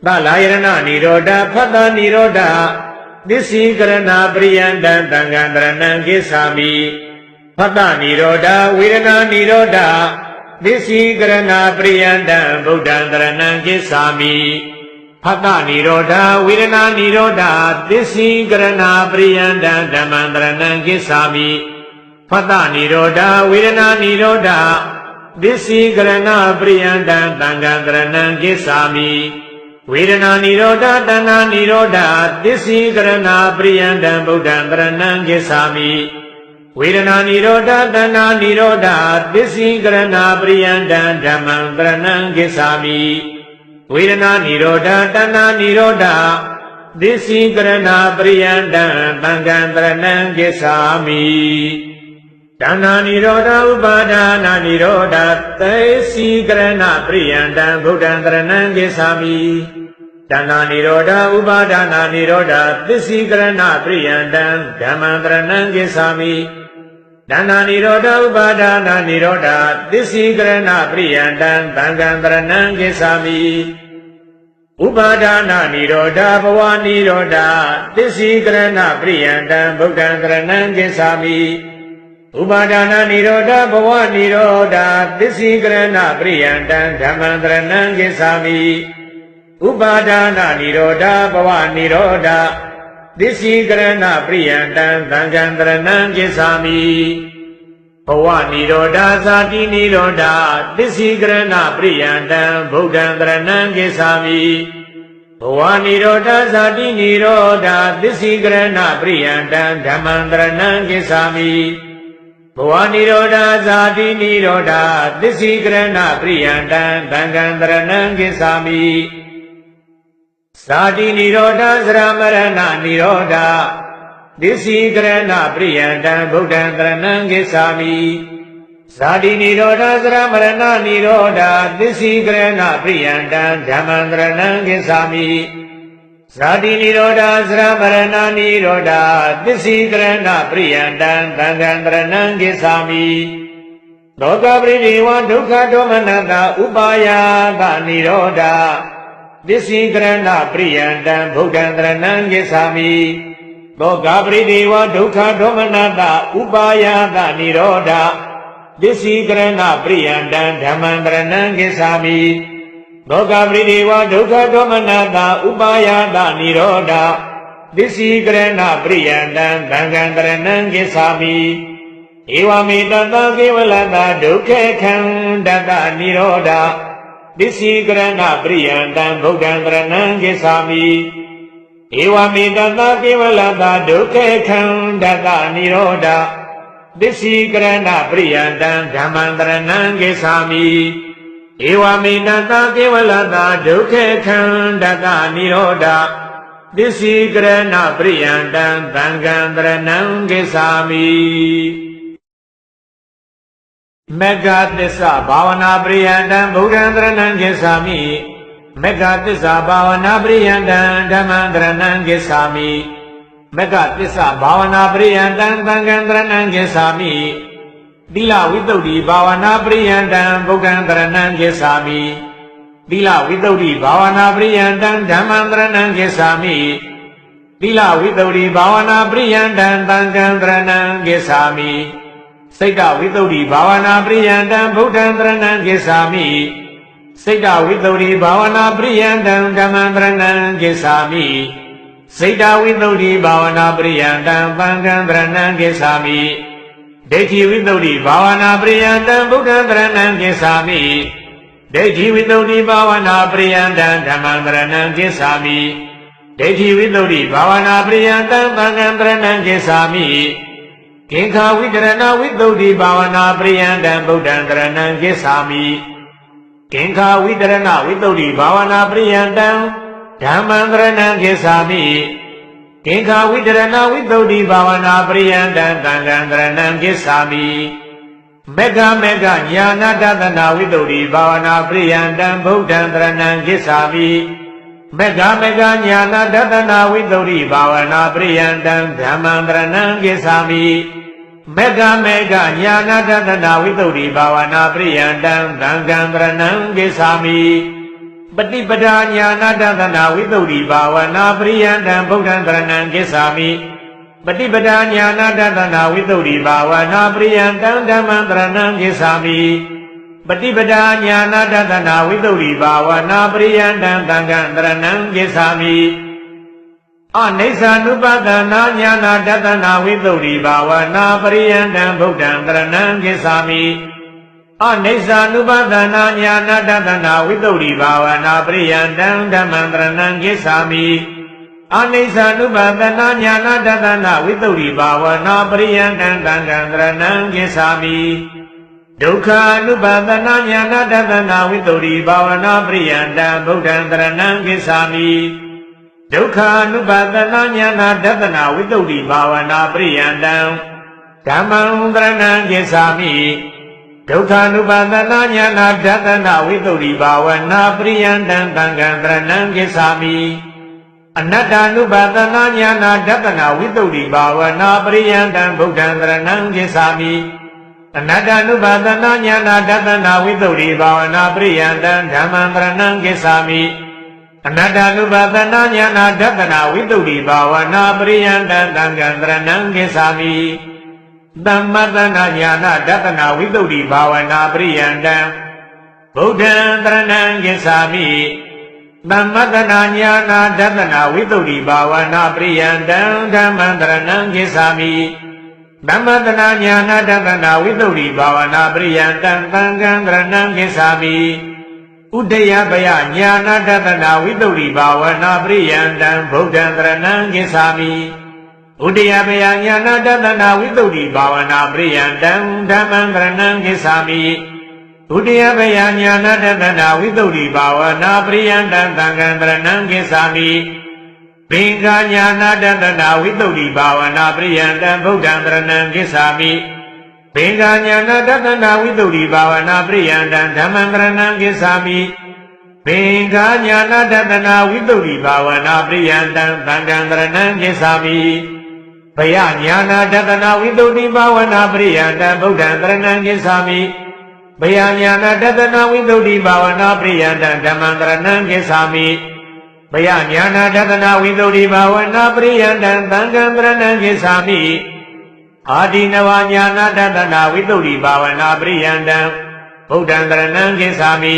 သလယရဏနိရောဓဖတ္တနိရောဓသစ္စိကရဏပရိယန္တံသံဃံတရဏံကိစ္ဆာမိဖတ္တနိရောဓဝေဒနာနိရောဓသစ္စိကရဏပရိယန္တံဗုဒ္ဓံတရဏံကိစ္ဆာမိဖတ္တနိရောဓဝေဒနာနိရောဓသစ္စိကရဏပရိယန္တံဓမ္မံတရဏံကိစ္ဆာမိဖတ္တနိရောဓဝေဒနာနိရောဓသစ္စိကရဏပရိယန္တံသံဃံတရဏံကိစ္ဆာမိဝေဒနာနိရောဓတဏှာနိရောဓသစ္စိကရဏပရိယန္တံဗုဒ္ဓံတရဏံကိစ္ဆာမိဝေဒနာနိရောဓတဏှာနိရောဓသစ္စိကရဏပရိယန္တံဓမ္မံတရဏံကိစ္ဆာမိဝေဒနာနိရောဓတဏှာနိရောဓသစ္စိကရဏပရိယန္တံသံဃံတရဏံကိစ္ဆာမိတဏှာနိရောဓဥပါဒာနာနိရောဓသစ္စိကရဏပရိယန္တံဗုဒ္ဓံတရဏံကိစ္ဆာမိတဏှာနိရောဓဥပါဒာနာနိရောဓသစ္စိကရဏပရိယန္တံဓမ္မံတရဏံကိစ္ဆာမိတဏှာနိရောဓဥပါဒာနာနိရောဓသစ္စိကရဏပရိယန္တံသံဃံတရဏံကိစ္ဆာမိဥပါဒာနာနိရောဓဘဝနိရောဓသစ္စိကရဏပရိယန္တံဗုဒ္ဓံတရဏံကိစ္ဆာမိဥပါဒနာနိရောဓဘဝနိရောဓသစ္စိကရဏပရိယန္တံဓမ္မံတရဏံကိစ္ဆာမိဥပါဒနာနိရောဓဘဝနိရောဓသစ္စိကရဏပရိယန္တံသံဃံတရဏံကိစ္ဆာမိဘဝနိရောဓဇာတိနိရောဓသစ္စိကရဏပရိယန္တံဗုဒ္ဓံတရဏံကိစ္ဆာမိဘဝနိရောဓဇာတိနိရောဓသစ္စိကရဏပရိယန္တံဓမ္မံတရဏံကိစ္ဆာမိဘဝနိရောဓဇာတိနိရောဓသစ္စိကရဏပရိယန္တံသံဃံတရဏံကိစ္ဆာမိဇာတိနိရောဓသရမရဏနိရောဓသစ္စိကရဏပရိယန္တံဗုဒ္ဓံတရဏံကိစ္ဆာမိဇာတိနိရောဓသရမရဏနိရောဓသစ္စိကရဏပရိယန္တံဓမ္မံတရဏံကိစ္ဆာမိဇာတိနိရောဓသရမရဏနိရောဓသစ္စိကရဏပရိယန္တံသံဃံတရဏံကိစ္ဆာမိလောကပရိဒေဝဒုက္ခဒေါမနတဥပါယသနိရောဓသစ္စိကရဏပရိယန္တံဗုဒ္ဓံတရဏံကိစ္ဆာမိလောကပရိဒေဝဒုက္ခဒေါမနတဥပါယသနိရောဓသစ္စိကရဏပရိယန္တံဓမ္မံတရဏံကိစ္ဆာမိလောကပရိဒေဝဒုက္ခဒေါမနတဥပါယသနိရောဓသစ္စိကရဏပရိယန္တံသံဃံတရဏံကိစ္ဆာမိဧဝမေတ္တကေဝလတဒုက္ခခန္ဓတနိရောဓသစ္စိကရဏပရိယန္တံဗုဒ္ဓံတရဏံကိစ္ဆာမိ Ewa medata kevalata dukkhe khandata nirodha Disi karana priyantang dhammantaranang gesami Ewa medata kevalata dukkhe khandata nirodha Disi karana priyantang dhammantaranang gesami Megatissa bhavana priyantang buddhantaranang gesami Megatissa bhavana priyantang dhammantaranang gesami Megatissa bhavana priyantang dhammantaranang gesami Dila Vituddhi bhavana priyantang buddhantaranang gesami Dila Vituddhi bhavana priyantang dhammantaranang gesami Dila Vituddhi bhavana priyantang dhammantaranang gesami Saita Vituddhi bhavana priyantang buddhantaranang gesami Saita Vituddhi bhavana priyantang dhammantaranang gesami Saita Vituddhi bhavana priyantang dhammantaranang gesami Deji Vituddhi bhavana priyantang buddhantaranang gesami Deji Vituddhi bhavana priyantang dhammantaranang gesami Deji Vituddhi bhavana priyantang dhammantaranang gesami Kinkha Vitarana Vituddhi bhavana priyantang buddhantaranang gesami Kinkha Vitarana Vituddhi bhavana priyantang dhammantaranang gesami Kinkha Vitarana Vituddhi bhavana priyantang dhammantaranang gesami Mega Mega Jnana Datana Vituddhi bhavana priyantang buddhantaranang gesami Mega Mega Jnana Datana Vituddhi bhavana priyantang dhammantaranang gesami Mega Mega Jnana Datana Vituddhi bhavana priyantang dhammantaranang gesami Patipada Jnana Datana Vituddhi bhavana priyantang buddhantaranang gesami Patipada Jnana Datana Vituddhi bhavana priyantang dhammantaranang gesami Patipada Jnana Datana Vituddhi bhavana priyantang dhammantaranang gesami Anissanupadana Jnana Datana Vituddhi bhavana priyantang buddhantaranang gesami Anissanupadana Jnana Datana Vituddhi bhavana priyantang dhammantaranang gesami Anissanupadana Jnana Datana Vituddhi bhavana priyantang dhammantaranang gesami Dukkhanupadana Jnana Datana Vituddhi bhavana priyantang buddhantaranang gesami Dukkhanupadana Jnana Datana Vituddhi bhavana priyantang dhammantaranang gesami Dukkhanupadana Jnana Datana Vituddhi bhavana priyantang dhammantaranang gesami Anattanupadana Jnana Datana Vituddhi bhavana priyantang buddhantaranang gesami Anattanupadana Jnana Datana Vituddhi bhavana priyantang dhammantaranang gesami Anattanupadana Jnana Datana Vituddhi bhavana priyantang dhammantaranang gesami Dhammatana Jnana Datana Vituddhi bhavana priyantang buddhantaranang gesami Dhammatana Jnana Datana Vituddhi bhavana priyantang dhammantaranang gesami Dhammatana Jnana Datana Vituddhi bhavana priyantang dhammantaranang gesami Udayabaya Jnana Datana Vituddhi bhavana priyantang buddhantaranang gesami Udayabaya Jnana Datana Vituddhi bhavana priyantang dhammantaranang gesami Udayabaya Jnana Datana Vituddhi bhavana priyantang dhammantaranang gesami Bhinga Jnana Datana Vituddhi bhavana priyantang buddhantaranang gesami Bhinga Jnana Datana Vituddhi bhavana priyantang dhammantaranang gesami Bhinga Jnana Datana Vituddhi bhavana priyantang dhammantaranang gesami Bhaya Jnana Datana Vituddhi bhavana priyantang buddhantaranang gesami Bhaya Jnana Datana Vituddhi bhavana priyantang dhammantaranang gesami Bhaya Jnana Datana Vituddhi bhavana priyantang dhammantaranang gesami Adinava Jnana Datana Vituddhi bhavana priyantang buddhantaranang gesami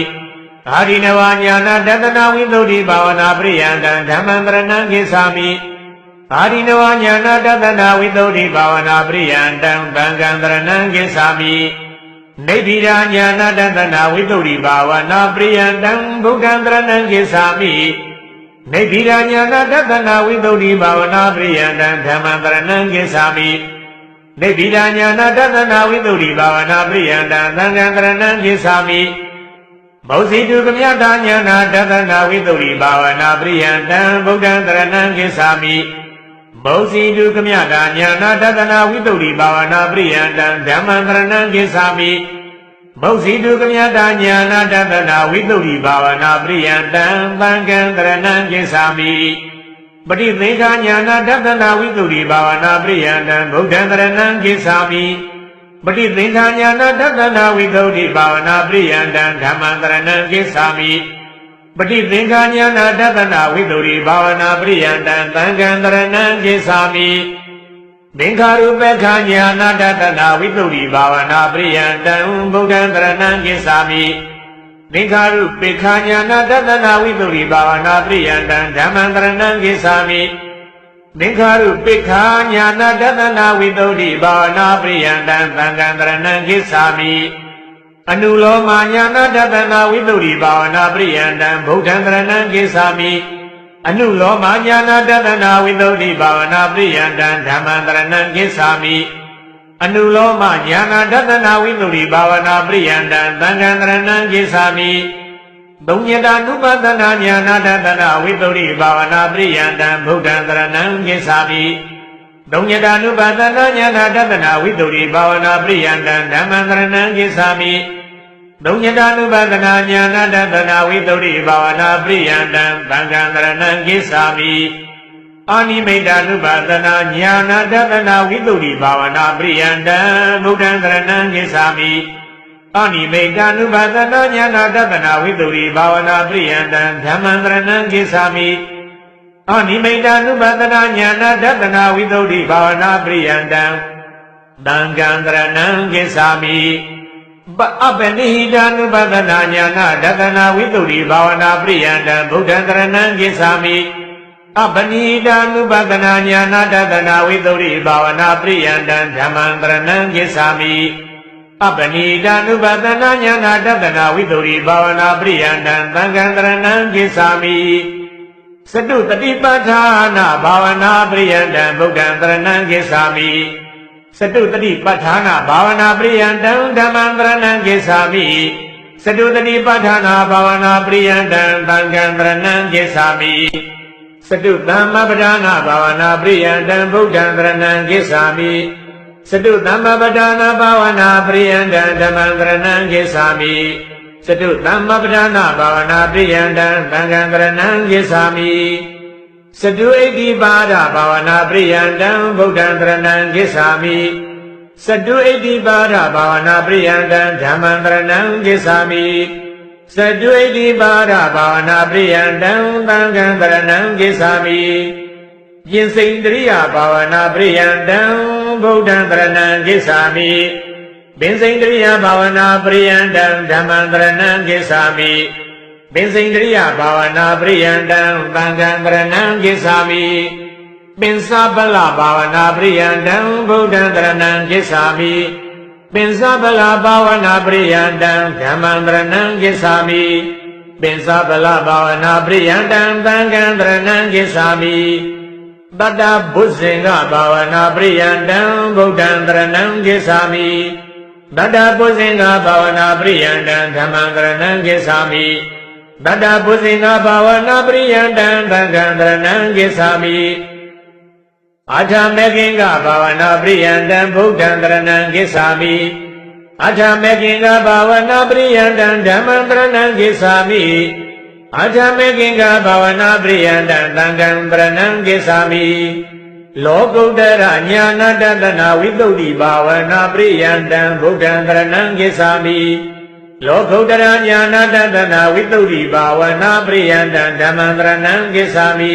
Adinava Jnana Datana Vituddhi bhavana priyantang dhammantaranang gesami Adinava Jnana Datana Vituddhi bhavana priyantang dhammantaranang gesami Nibbida Jnana Datana Vituddhi bhavana priyantang buddhantaranang gesami နေဗိဒာညာနာတတနာဝိသုဒ္ဓိဘာဝနာပရိယန္တံဓမ္မံတရဏံကိသာမိနေဗိဒာညာနာတတနာဝိသုဒ္ဓိဘာဝနာပရိယန္တံသံဃံတရဏံကိသာမိမောဇိတုကမြတညာနာတတနာဝိသုဒ္ဓိဘာဝနာပရိယန္တံဗုဒ္ဓံတရဏံကိသာမိမောဇိတုကမြတညာနာတတနာဝိသုဒ္ဓိဘာဝနာပရိယန္တံဓမ္မံတရဏံကိသာမိမောဇိတုကမြတညာနာတတနာဝိသုဒ္ဓိဘာဝနာပရိယန္တံသံဃံတရဏံကိသာမိပฏิသင်္ခာညာနာတတနာဝိသုဒ္ဓိဘာဝနာပရိယန္တံဗုဒ္ဓံတရဏံကိသာမိပฏิသင်္ခာညာနာတတနာဝိသုဒ္ဓိဘာဝနာပရိယန္တံဓမ္မံတရဏံကိသာမိပฏิသင်္ခာညာနာတတနာဝိသုဒ္ဓိဘာဝနာပရိယန္တံသံဃံတရဏံကိသာမိသင်္ခါရုပ္ပခာညာနာတတနာဝိသုဒ္ဓိဘာဝနာပရိယန္တံဗုဒ္ဓံတရဏံကိသာမိသင်္ခါရုပ္ပခာညာနာတတနာဝိသုဒ္ဓိဘာဝနာပရိယန္တံဓမ္မံတရဏံကိသာမိသင်္ခါရုပ္ပခာညာနာတတနာဝိသုဒ္ဓိဘာဝနာပရိယန္တံသံဃံတရဏံကိသာမိအနုလောမညာနာတတနာဝိသုဒ္ဓိဘာဝနာပရိယန္တံဗုဒ္ဓံတရဏံကိသာမိအနုလောမညာနာတတနာဝိသုဒ္ဓိဘာဝနာပရိယန္တံဓမ္မံတရဏံကိသာမိအနုလောမညာနာတတနာဝိသုဒ္ဓိဘာဝနာပရိယန္တံသံဃံတရဏံကိသာမိသုံးညတာနုပဒနာညာနာတတနာဝိသုဒ္ဓိဘာဝနာပရိယန္တံဗုဒ္ဓံတရဏံကိသာမိသုံးညတာနုပဒနာညာနာတတနာဝိသုဒ္ဓိဘာဝနာပရိယန္တံဓမ္မံတရဏံကိသာမိသုံးညတာနုပဒနာညာနာတတနာဝိသုဒ္ဓိဘာဝနာပရိယန္တံသံဃံတရဏံကိသာမိအာနိမိတာနုပါဒနာညာနာတတနာဝိသုဒ္ဓိဘာဝနာပရိယန္တံဗုဒ္ဓံတရဏံကိသာမိအာနိမိတာနုပါဒနာညာနာတတနာဝိသုဒ္ဓိဘာဝနာပရိယန္တံဓမ္မံတရဏံကိသာမိအာနိမိတာနုပါဒနာညာနာတတနာဝိသုဒ္ဓိဘာဝနာပရိယန္တံသံဃံတရဏံကိသာမိအပနိဟိတာနုပါဒနာညာနာတတနာဝိသုဒ္ဓိဘာဝနာပရိယန္တံဗုဒ္ဓံတရဏံကိသာမိအပနိဟိတာနုပါဒနာညာနာတတနာဝိသုဒ္ဓိဘာဝနာပရိယန္တံဓမ္မံတရဏံကိသာမိအပနိဟိတာနုပါဒနာညာနာတတနာဝိသုဒ္ဓိဘာဝနာပရိယန္တံသံဃံတရဏံကိသာမိစတုတတိပဋ္ဌာနာဘာဝနာပရိယန္တံဗုဒ္ဓံတရဏံကိသာမိစတုတတိပဋ္ဌာနာဘာဝနာပရိယန္တံဓမ္မံတရဏံကိသာမိစတုတတိပဋ္ဌာနာဘာဝနာပရိယန္တံသံဃံတရဏံကိသာမိစတုသမ္မပဋ္ဌာနာဘာဝနာပရိယန္တံဗုဒ္ဓံတရဏံကိသာမိစတုသမ္မပဋ္ဌာနာဘာဝနာပရိယန္တံဓမ္မံတရဏံကိသာမိစတုသမ္မပဋ္ဌာနာဘာဝနာပရိယန္တံသံဃံတရဏံကိသာမိစတုဣတိပါဒဘာဝနာပရိယန္တံဗုဒ္ဓံတရဏံကိသာမိစတုဣတိပါဒဘာဝနာပရိယန္တံဓမ္မံတရဏံကိသာမိစတုဣတိပါဒဘာဝနာပရိယန္တံသံဃံတရဏံကိသာမိပြင်စိန်တရိယဘာဝနာပရိယန္တံဗုဒ္ဓံတရဏံကိသာမိပင်စိန်တရိယဘာဝနာပရိယန္တံဓမ္မံတရဏံကိသာမိပင်စိန်တရိယဘာဝနာပရိယန္တံသံဃံတရဏံကိသာမိပင်စပလဘာဝနာပရိယန္တံဗုဒ္ဓံတရဏံကိသာမိပင်စပလဘာဝနာပရိယန္တံဓမ္မံတရဏံကိသာမိပင်စပလဘာဝနာပရိယန္တံသံဃံတရဏံကိသာမိတတ္တဘုဇင်္ဂဘာဝနာပရိယန္တံဗုဒ္ဓံတရဏံကိသာမိတတ္တဘုဇင်္ဂဘာဝနာပရိယန္တံဓမ္မံတရဏံကိသာမိတတ္တဘုဇင်္ဂဘာဝနာပရိယန္တံသံဃံတရဏံကိသာမိအာထမေခင်္ဂဘာဝနာပရိယန္တံဗုဒ္ဓံတရဏံကိသာမိအာထမေခင်္ဂဘာဝနာပရိယန္တံဓမ္မံတရဏံကိသာမိအာထမေခင်္ဂဘာဝနာပရိယန္တံသံဃံတရဏံကိသာမိလောကုတ္တရညာနာတတနာဝိသုဒ္ဓိဘာဝနာပရိယန္တံဗုဒ္ဓံတရဏံကိသာမိလောကုတ္တရညာနာတတနာဝိသုဒ္ဓိဘာဝနာပရိယန္တံဓမ္မံတရဏံကိသာမိ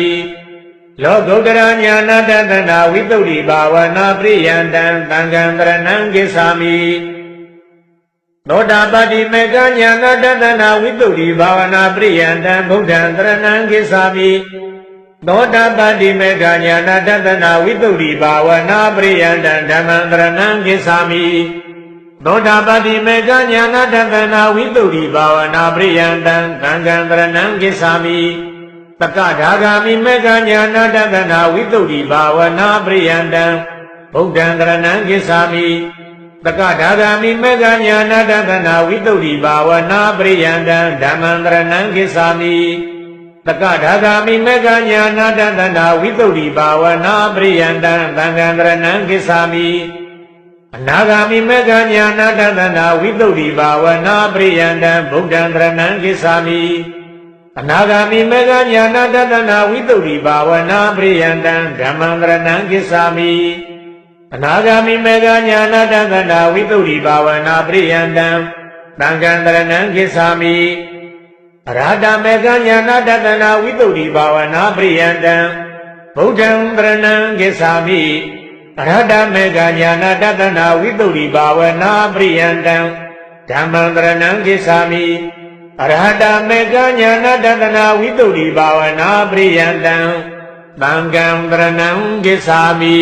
လောကုတ္တရညာနာတတနာဝိသုဒ္ဓိဘာဝနာပရိယန္တံသံဃံတရဏံကိသာမိသောတာပတ္တိမေကညာနာတတနာဝိသုဒ္ဓိဘာဝနာပရိယန္တံဗုဒ္ဓံတရဏံကိသာမိသောတာပတ္တိမေကညာနာတတနာဝိသုဒ္ဓိဘာဝနာပရိယန္တံဓမ္မံတရဏံကိသာမိသောတာပတ္တိမေကညာနာတတနာဝိသုဒ္ဓိဘာဝနာပရိယန္တံသံဃံတရဏံကိသာမိ တက္ကဒါဂာမိမေကညာနာတတနာဝိတုဒ္ဓိဘာဝနာပရိယန္တံဗုဒ္ဓံတရဏံဂစ္ဆာမိတက္ကဒါဂာမိမေကညာနာတတနာဝိတုဒ္ဓိဘာဝနာပရိယန္တံဓမ္မံတရဏံဂစ္ဆာမိတက္ကဒါဂာမိမေကညာနာတတနာဝိတုဒ္ဓိဘာဝနာပရိယန္တံသံဃံတရဏံဂစ္ဆာမိအနာဂာမိမေကညာနာတတနာဝိတုဒ္ဓိဘာဝနာပရိယန္တံဗုဒ္ဓံတရဏံဂစ္ဆာမိအနာဂာမိမေကညာနာတတနာဝိတုဒ္ဓိဘာဝနာပရိယန္တံဓမ္မံတရဏံဂစ္ဆာမိအနာဂာမိမေကညာနာတတနာဝိတုဒ္ဓိဘာဝနာပရိယန္တံသံဃံတရဏံဂစ္ဆာမိအရဟတမေကညာနာတတနာဝိတုဒ္ဓိဘာဝနာပရိယန္တံဗုဒ္ဓံတရဏံဂစ္ဆာမိအရဟတမေကညာနာတတနာဝိတုဒ္ဓိဘာဝနာပရိယန္တံဓမ္မံတရဏံဂစ္ဆာမိအရဟတမေကညာနာတတနာဝိတုဒ္ဓိဘာဝနာပရိယန္တံသံဃံတရဏံဂစ္ဆာမိ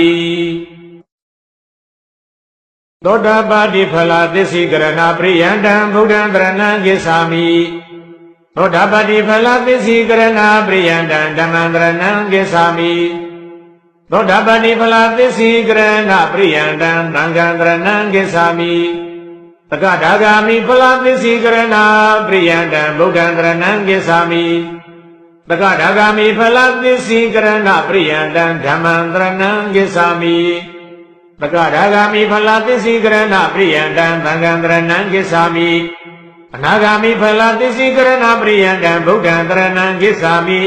သောတာပတိဖလသစ္စိကရဏပရိယန္တံဗုဒ္ဓံတရဏံဂစ္ဆာမိသောတာပတိဖလသစ္စိကရဏပရိယန္တံဓမ္မံတရဏံဂစ္ဆာမိသောတာပတိဖလသစ္စိကရဏပရိယန္တံသံဃံတရဏံဂစ္ဆာမိတက္ကဒါဂာမိဖလသစ္စိကရဏပရိယန္တံဗုဒ္ဓံတရဏံဂစ္ဆာမိတက္ကဒါဂာမိဖလသစ္စိကရဏပရိယန္တံဓမ္မံတရဏံဂစ္ဆာမိတက္ကဒါဂာမိဖလသစ္စိကရဏပရိယန္တံသံဃံတရဏံဂစ္ဆာမိအနာဂာမိဖလသစ္စိကရဏပရိယန္တံဗုဒ္ဓံတရဏံဂစ္ဆာမိ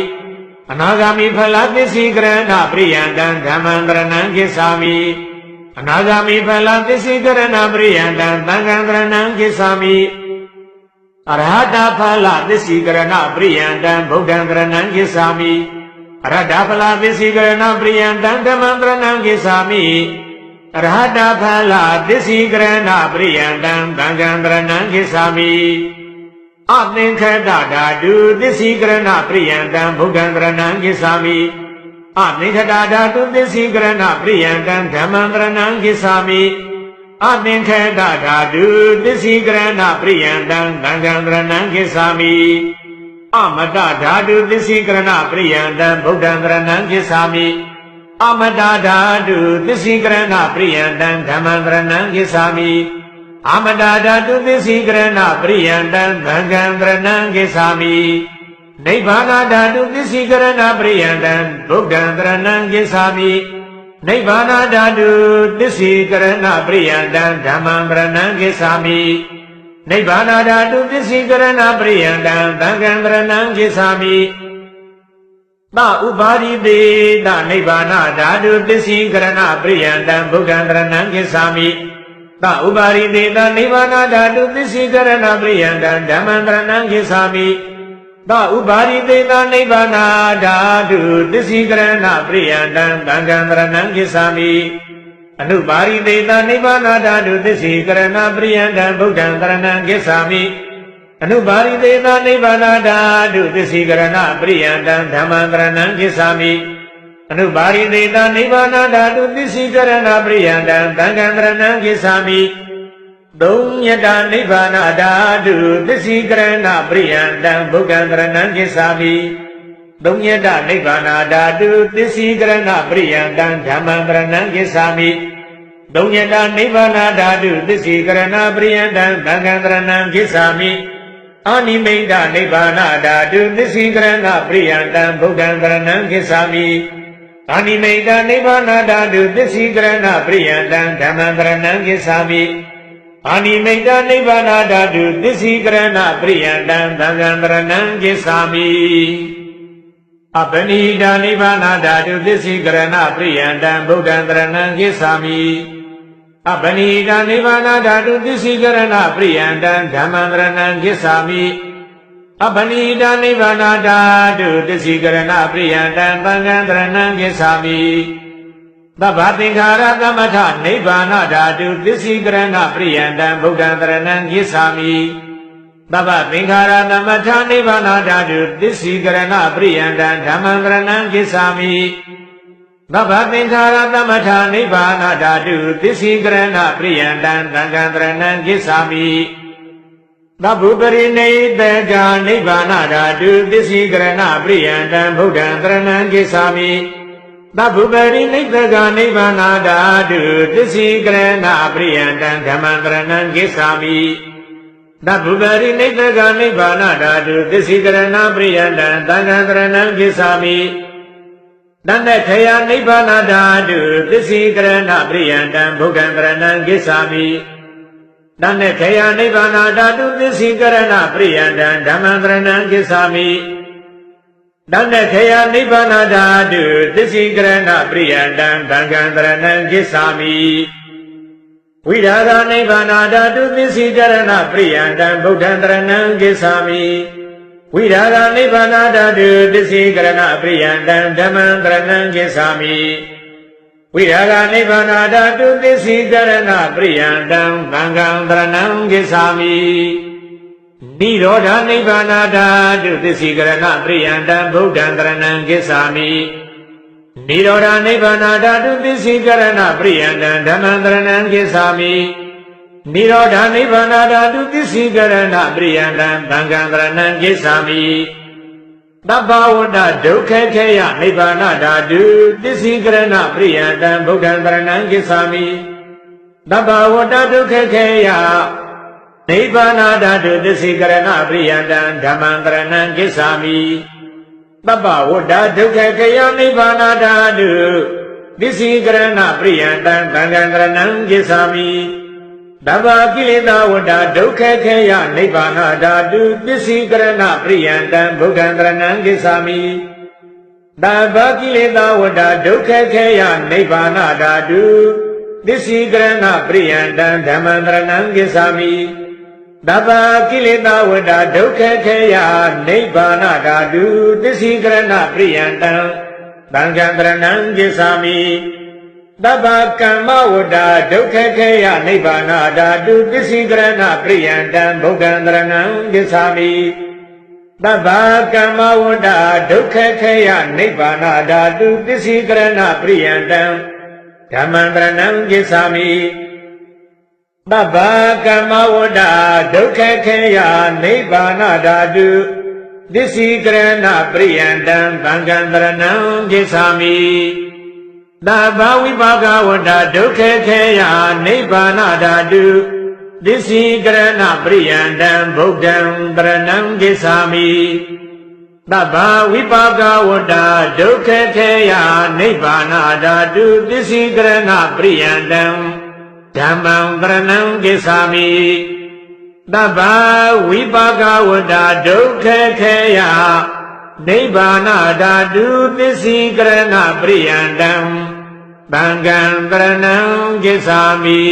အနာဂာမိဖလသစ္စိကရဏပရိယန္တံဓမ္မံတရဏံဂစ္ဆာမိအနာဂာမိဖလသစ္စိကရဏပရိယန္တံသံဃံတရဏံဂစ္ဆာမိအရဟတဖလသစ္စိကရဏပရိယန္တံဗုဒ္ဓံတရဏံဂစ္ဆာမိအရဟတဖလသစ္စိကရဏပရိယန္တံဓမ္မံတရဏံဂစ္ဆာမိအရဟတဖလသစ္စိကရဏပရိယန္တံသံဃံတရဏံဂစ္ဆာမိအသင်္ခတဓာတုသစ္စိကရဏပရိယန္တံဗုဒ္ဓံတရဏံဂစ္ဆာမိအသင်္ခတဓာတုသစ္စိကရဏပရိယန္တံဓမ္မံတရဏံဂစ္ဆာမိအသင်္ခတဓာတုသစ္စိကရဏပရိယန္တံသံဃံတရဏံဂစ္ဆာမိအမတဓာတုသစ္စိကရဏပရိယန္တံဗုဒ္ဓံတရဏံဂစ္ဆာမိအမတဓာတုသစ္စိကရဏပရိယန္တံဓမ္မံတရဏံဂစ္ဆာမိအမတဓာတုသစ္စိကရဏပရိယန္တံသံဃံတရဏံဂစ္ဆာမိနိဗ္ဗာနဓာတုသစ္စိကရဏပရိယန္တံဗုဒ္ဓံတရဏံဂစ္ဆာမိနိဗ္ဗာနဓာတုသစ္စိကရဏပရိယန္တံဓမ္မံတရဏံဂစ္ဆာမိနိဗ္ဗာနဓာတုသစ္စိကရဏပရိယန္တံသံဃံတရဏံဂစ္ဆာမိသဥပါရိသေသနိဗ္ဗာနဓာတုသစ္စိကရဏပရိယန္တံဗုဒ္ဓံတရဏံဂစ္ဆာမိသဥပါရိသေသနိဗ္ဗာနဓာတုသစ္စိကရဏပရိယန္တံဓမ္မံတရဏံဂစ္ဆာမိသဥပါရိသေသနိဗ္ဗာနဓာတုသစ္စိကရဏပရိယန္တံသံဃံတရဏံဂစ္ဆာမိအနုပါရိသေသနိဗ္ဗာနဓာတုသစ္စိကရဏပရိယန္တံဗုဒ္ဓံတရဏံဂစ္ဆာမိအနုပါရိသေသနိဗ္ဗာနဓာတုသစ္စိကရဏပရိယန္တံဓမ္မံတရဏံဂစ္ဆာမိအနုပါရိသေသနိဗ္ဗာနဓာတုသစ္စိကရဏပရိယန္တံသံဃံတရဏံဂစ္ဆာမိသုံးယတနိဗ္ဗာနဓာတုသစ္စိကရဏပရိယန္တံဗုဒ္ဓံတရဏံဂစ္ဆာမိသုံးယတနိဗ္ဗာနဓာတုသစ္စိကရဏပရိယန္တံဓမ္မံတရဏံဂစ္ဆာမိသုံးယတနိဗ္ဗာနဓာတုသစ္စိကရဏပရိယန္တံသံဃံတရဏံဂစ္ဆာမိအာနိမိတ်နိဗ္ဗာနဓာတုသစ္စိကရဏပရိယန္တံဗုဒ္ဓံတရဏံဂစ္ဆာမိအာနိမိတ်နိဗ္ဗာနဓာတုသစ္စိကရဏပရိယန္တံဓမ္မံတရဏံဂစ္ဆာမိအာနိမိတ်နိဗ္ဗာနဓာတုသစ္စိကရဏပရိယန္တံသံဃံတရဏံဂစ္ဆာမိအပနိဒာနိဗ္ဗာနဓာတုသစ္စိကရဏပရိယန္တံဗုဒ္ဓံတရဏံဂစ္ဆာမိအပနိဒာနိဗ္ဗာနဓာတုသစ္စိကရဏပရိယန္တံဓမ္မံတရဏံဂစ္ဆာမိအပနိဒာနိဗ္ဗာနဓာတုသစ္စိကရဏပရိယန္တံသံဃံတရဏံဂစ္ဆာမိသဗ္ဗသင်္ခါရသမထနိဗ္ဗာနဓာတုသစ္စိကရဏပရိယန္တံဗုဒ္ဓံတရဏံဂစ္ဆာမိသဗ္ဗသင်္ခါရသမထနိဗ္ဗာနဓာတုသစ္စိကရဏပရိယန္တံဓမ္မံတရဏံဂစ္ဆာမိသဗ္ဗသင်္ခါရသမထနိဗ္ဗာနဓာတုသစ္စိကရဏပရိယန္တံသံဃံတရဏံဂစ္ဆာမိ သဗ္ဗုပရိနိတကာနိဗ္ဗာနဓာတုသစ္စိကရဏပရိယံတံဗုဒ္ဓံတရဏံဂစ္ဆာမိသဗ္ဗုပရိနိတကာနိဗ္ဗာနဓာတုသစ္စိကရဏပရိယံတံဓမ္မံတရဏံဂစ္ဆာမိသဗ္ဗုပရိနိတကာနိဗ္ဗာနဓာတုသစ္စိကရဏပရိယံတံသံဃံတရဏံဂစ္ဆာမိတဏ္ဍခေယနိဗ္ဗာနဓာတုသစ္စိကရဏပရိယံတံဗုဒ္ဓံတရဏံဂစ္ဆာမိတဏ္ဍခေယနိဗ္ဗာနဓာတုသစ္စိကရဏပရိယံတံဓမ္မံတရဏံဂစ္ဆာမိတဏ္ဍခေယနိဗ္ဗာနဓာတုသစ္စိကရဏပရိယံတံသံဃံတရဏံဂစ္ဆာမိဝိရာဂနိဗ္ဗာနဓာတုသစ္စိကရဏပရိယံတံဗုဒ္ဓံတရဏံဂစ္ဆာမိဝိရာဂနိဗ္ဗာနဓာတုသစ္စိကရဏပရိယံတံဓမ္မံတရဏံဂစ္ဆာမိဝိရာဂနိဗ္ဗာနဓာတုသစ္စိကရဏပရိယံတံသံဃံတရဏံဂစ္ဆာမိနိရောဓနိဗ္ဗာနဓာတုသစ္စိကရဏပရိယံတံဗုဒ္ဓံတရဏံဂစ္ဆာမိနိရောဓနိဗ္ဗာနဓာတုသစ္စိကရဏပရိယံတံဓမ္မံတရဏံဂစ္ဆာမိနိရောဓနိဗ္ဗာနဓာတုသစ္စိကရဏပရိယံတံသံဃံတရဏံဂစ္ဆာမိသဗ္ဗဝတ္တဒုက္ခခေယနိဗ္ဗာနဓာတုသစ္စိကရဏပရိယံတံဗုဒ္ဓံတရဏံဂစ္ဆာမိသဗ္ဗဝတ္တဒုက္ခခေယနိဗ္ဗာနဓာတုသစ္စိကရဏပရိယံတံဓမ္မံတရဏံဂစ္ဆာမိသဗ္ဗဝတ္တဒုက္ခခေယနိဗ္ဗာနဓာတုသစ္စိကရဏပရိယံတံသံဃံတရဏံဂစ္ဆာမိသဗ္ဗကိလေသာဝတ္တဒုက္ခခေယနိဗ္ဗာနဓာတုသစ္စိကရဏပရိယံတံဗုဒ္ဓံတရဏံဂစ္ဆာမိသဗ္ဗကိလေသာဝတ္တဒုက္ခခေယနိဗ္ဗာနဓာတုသစ္စိကရဏပရိယံတံဓမ္မံတရဏံဂစ္ဆာမိသဗ္ဗကိလေသာဝတ္တဒုက္ခခေယနိဗ္ဗာနဓာတုသစ္စိကရဏပရိယံတံသံဃံတရဏံဂစ္ဆာမိသဗ္ဗကမ္မဝတ္တဒုက္ခခေယနိဗ္ဗာနဓာတုသစ္စိကရဏပရိယံတံဗုဒ္ဓံတရဏံဂစ္ဆာမိသဗ္ဗကမ္မဝတ္တဒုက္ခခေယနိဗ္ဗာနဓာတုသစ္စိကရဏပရိယံတံဓမ္မံတရဏံဂစ္ဆာမိသဗ္ဗကမ္မဝတ္တဒုက္ခခေယနိဗ္ဗာနဓာတုသစ္စိကရဏပရိယံတံသံဃံတရဏံဂစ္ဆာမိသဗ္ဗဝိပါကဝတ္တဒုက္ခခေယနိဗ္ဗာနဓာတုသစ္စိကရဏပရိယံတံဗုဒ္ဓံတရဏံဂစ္ဆာမိသဗ္ဗဝိပါကဝတ္တဒုက္ခခေယနိဗ္ဗာနဓာတုသစ္စိကရဏပရိယံတံဓမ္မံတရဏံဂစ္ဆာမိသဗ္ဗဝိပါကဝတ္တဒုက္ခခေယနိဗ္ဗာနဓာတုသစ္စိကရဏပရိယံတံသံဃံတရဏံဂစ္ဆာမိ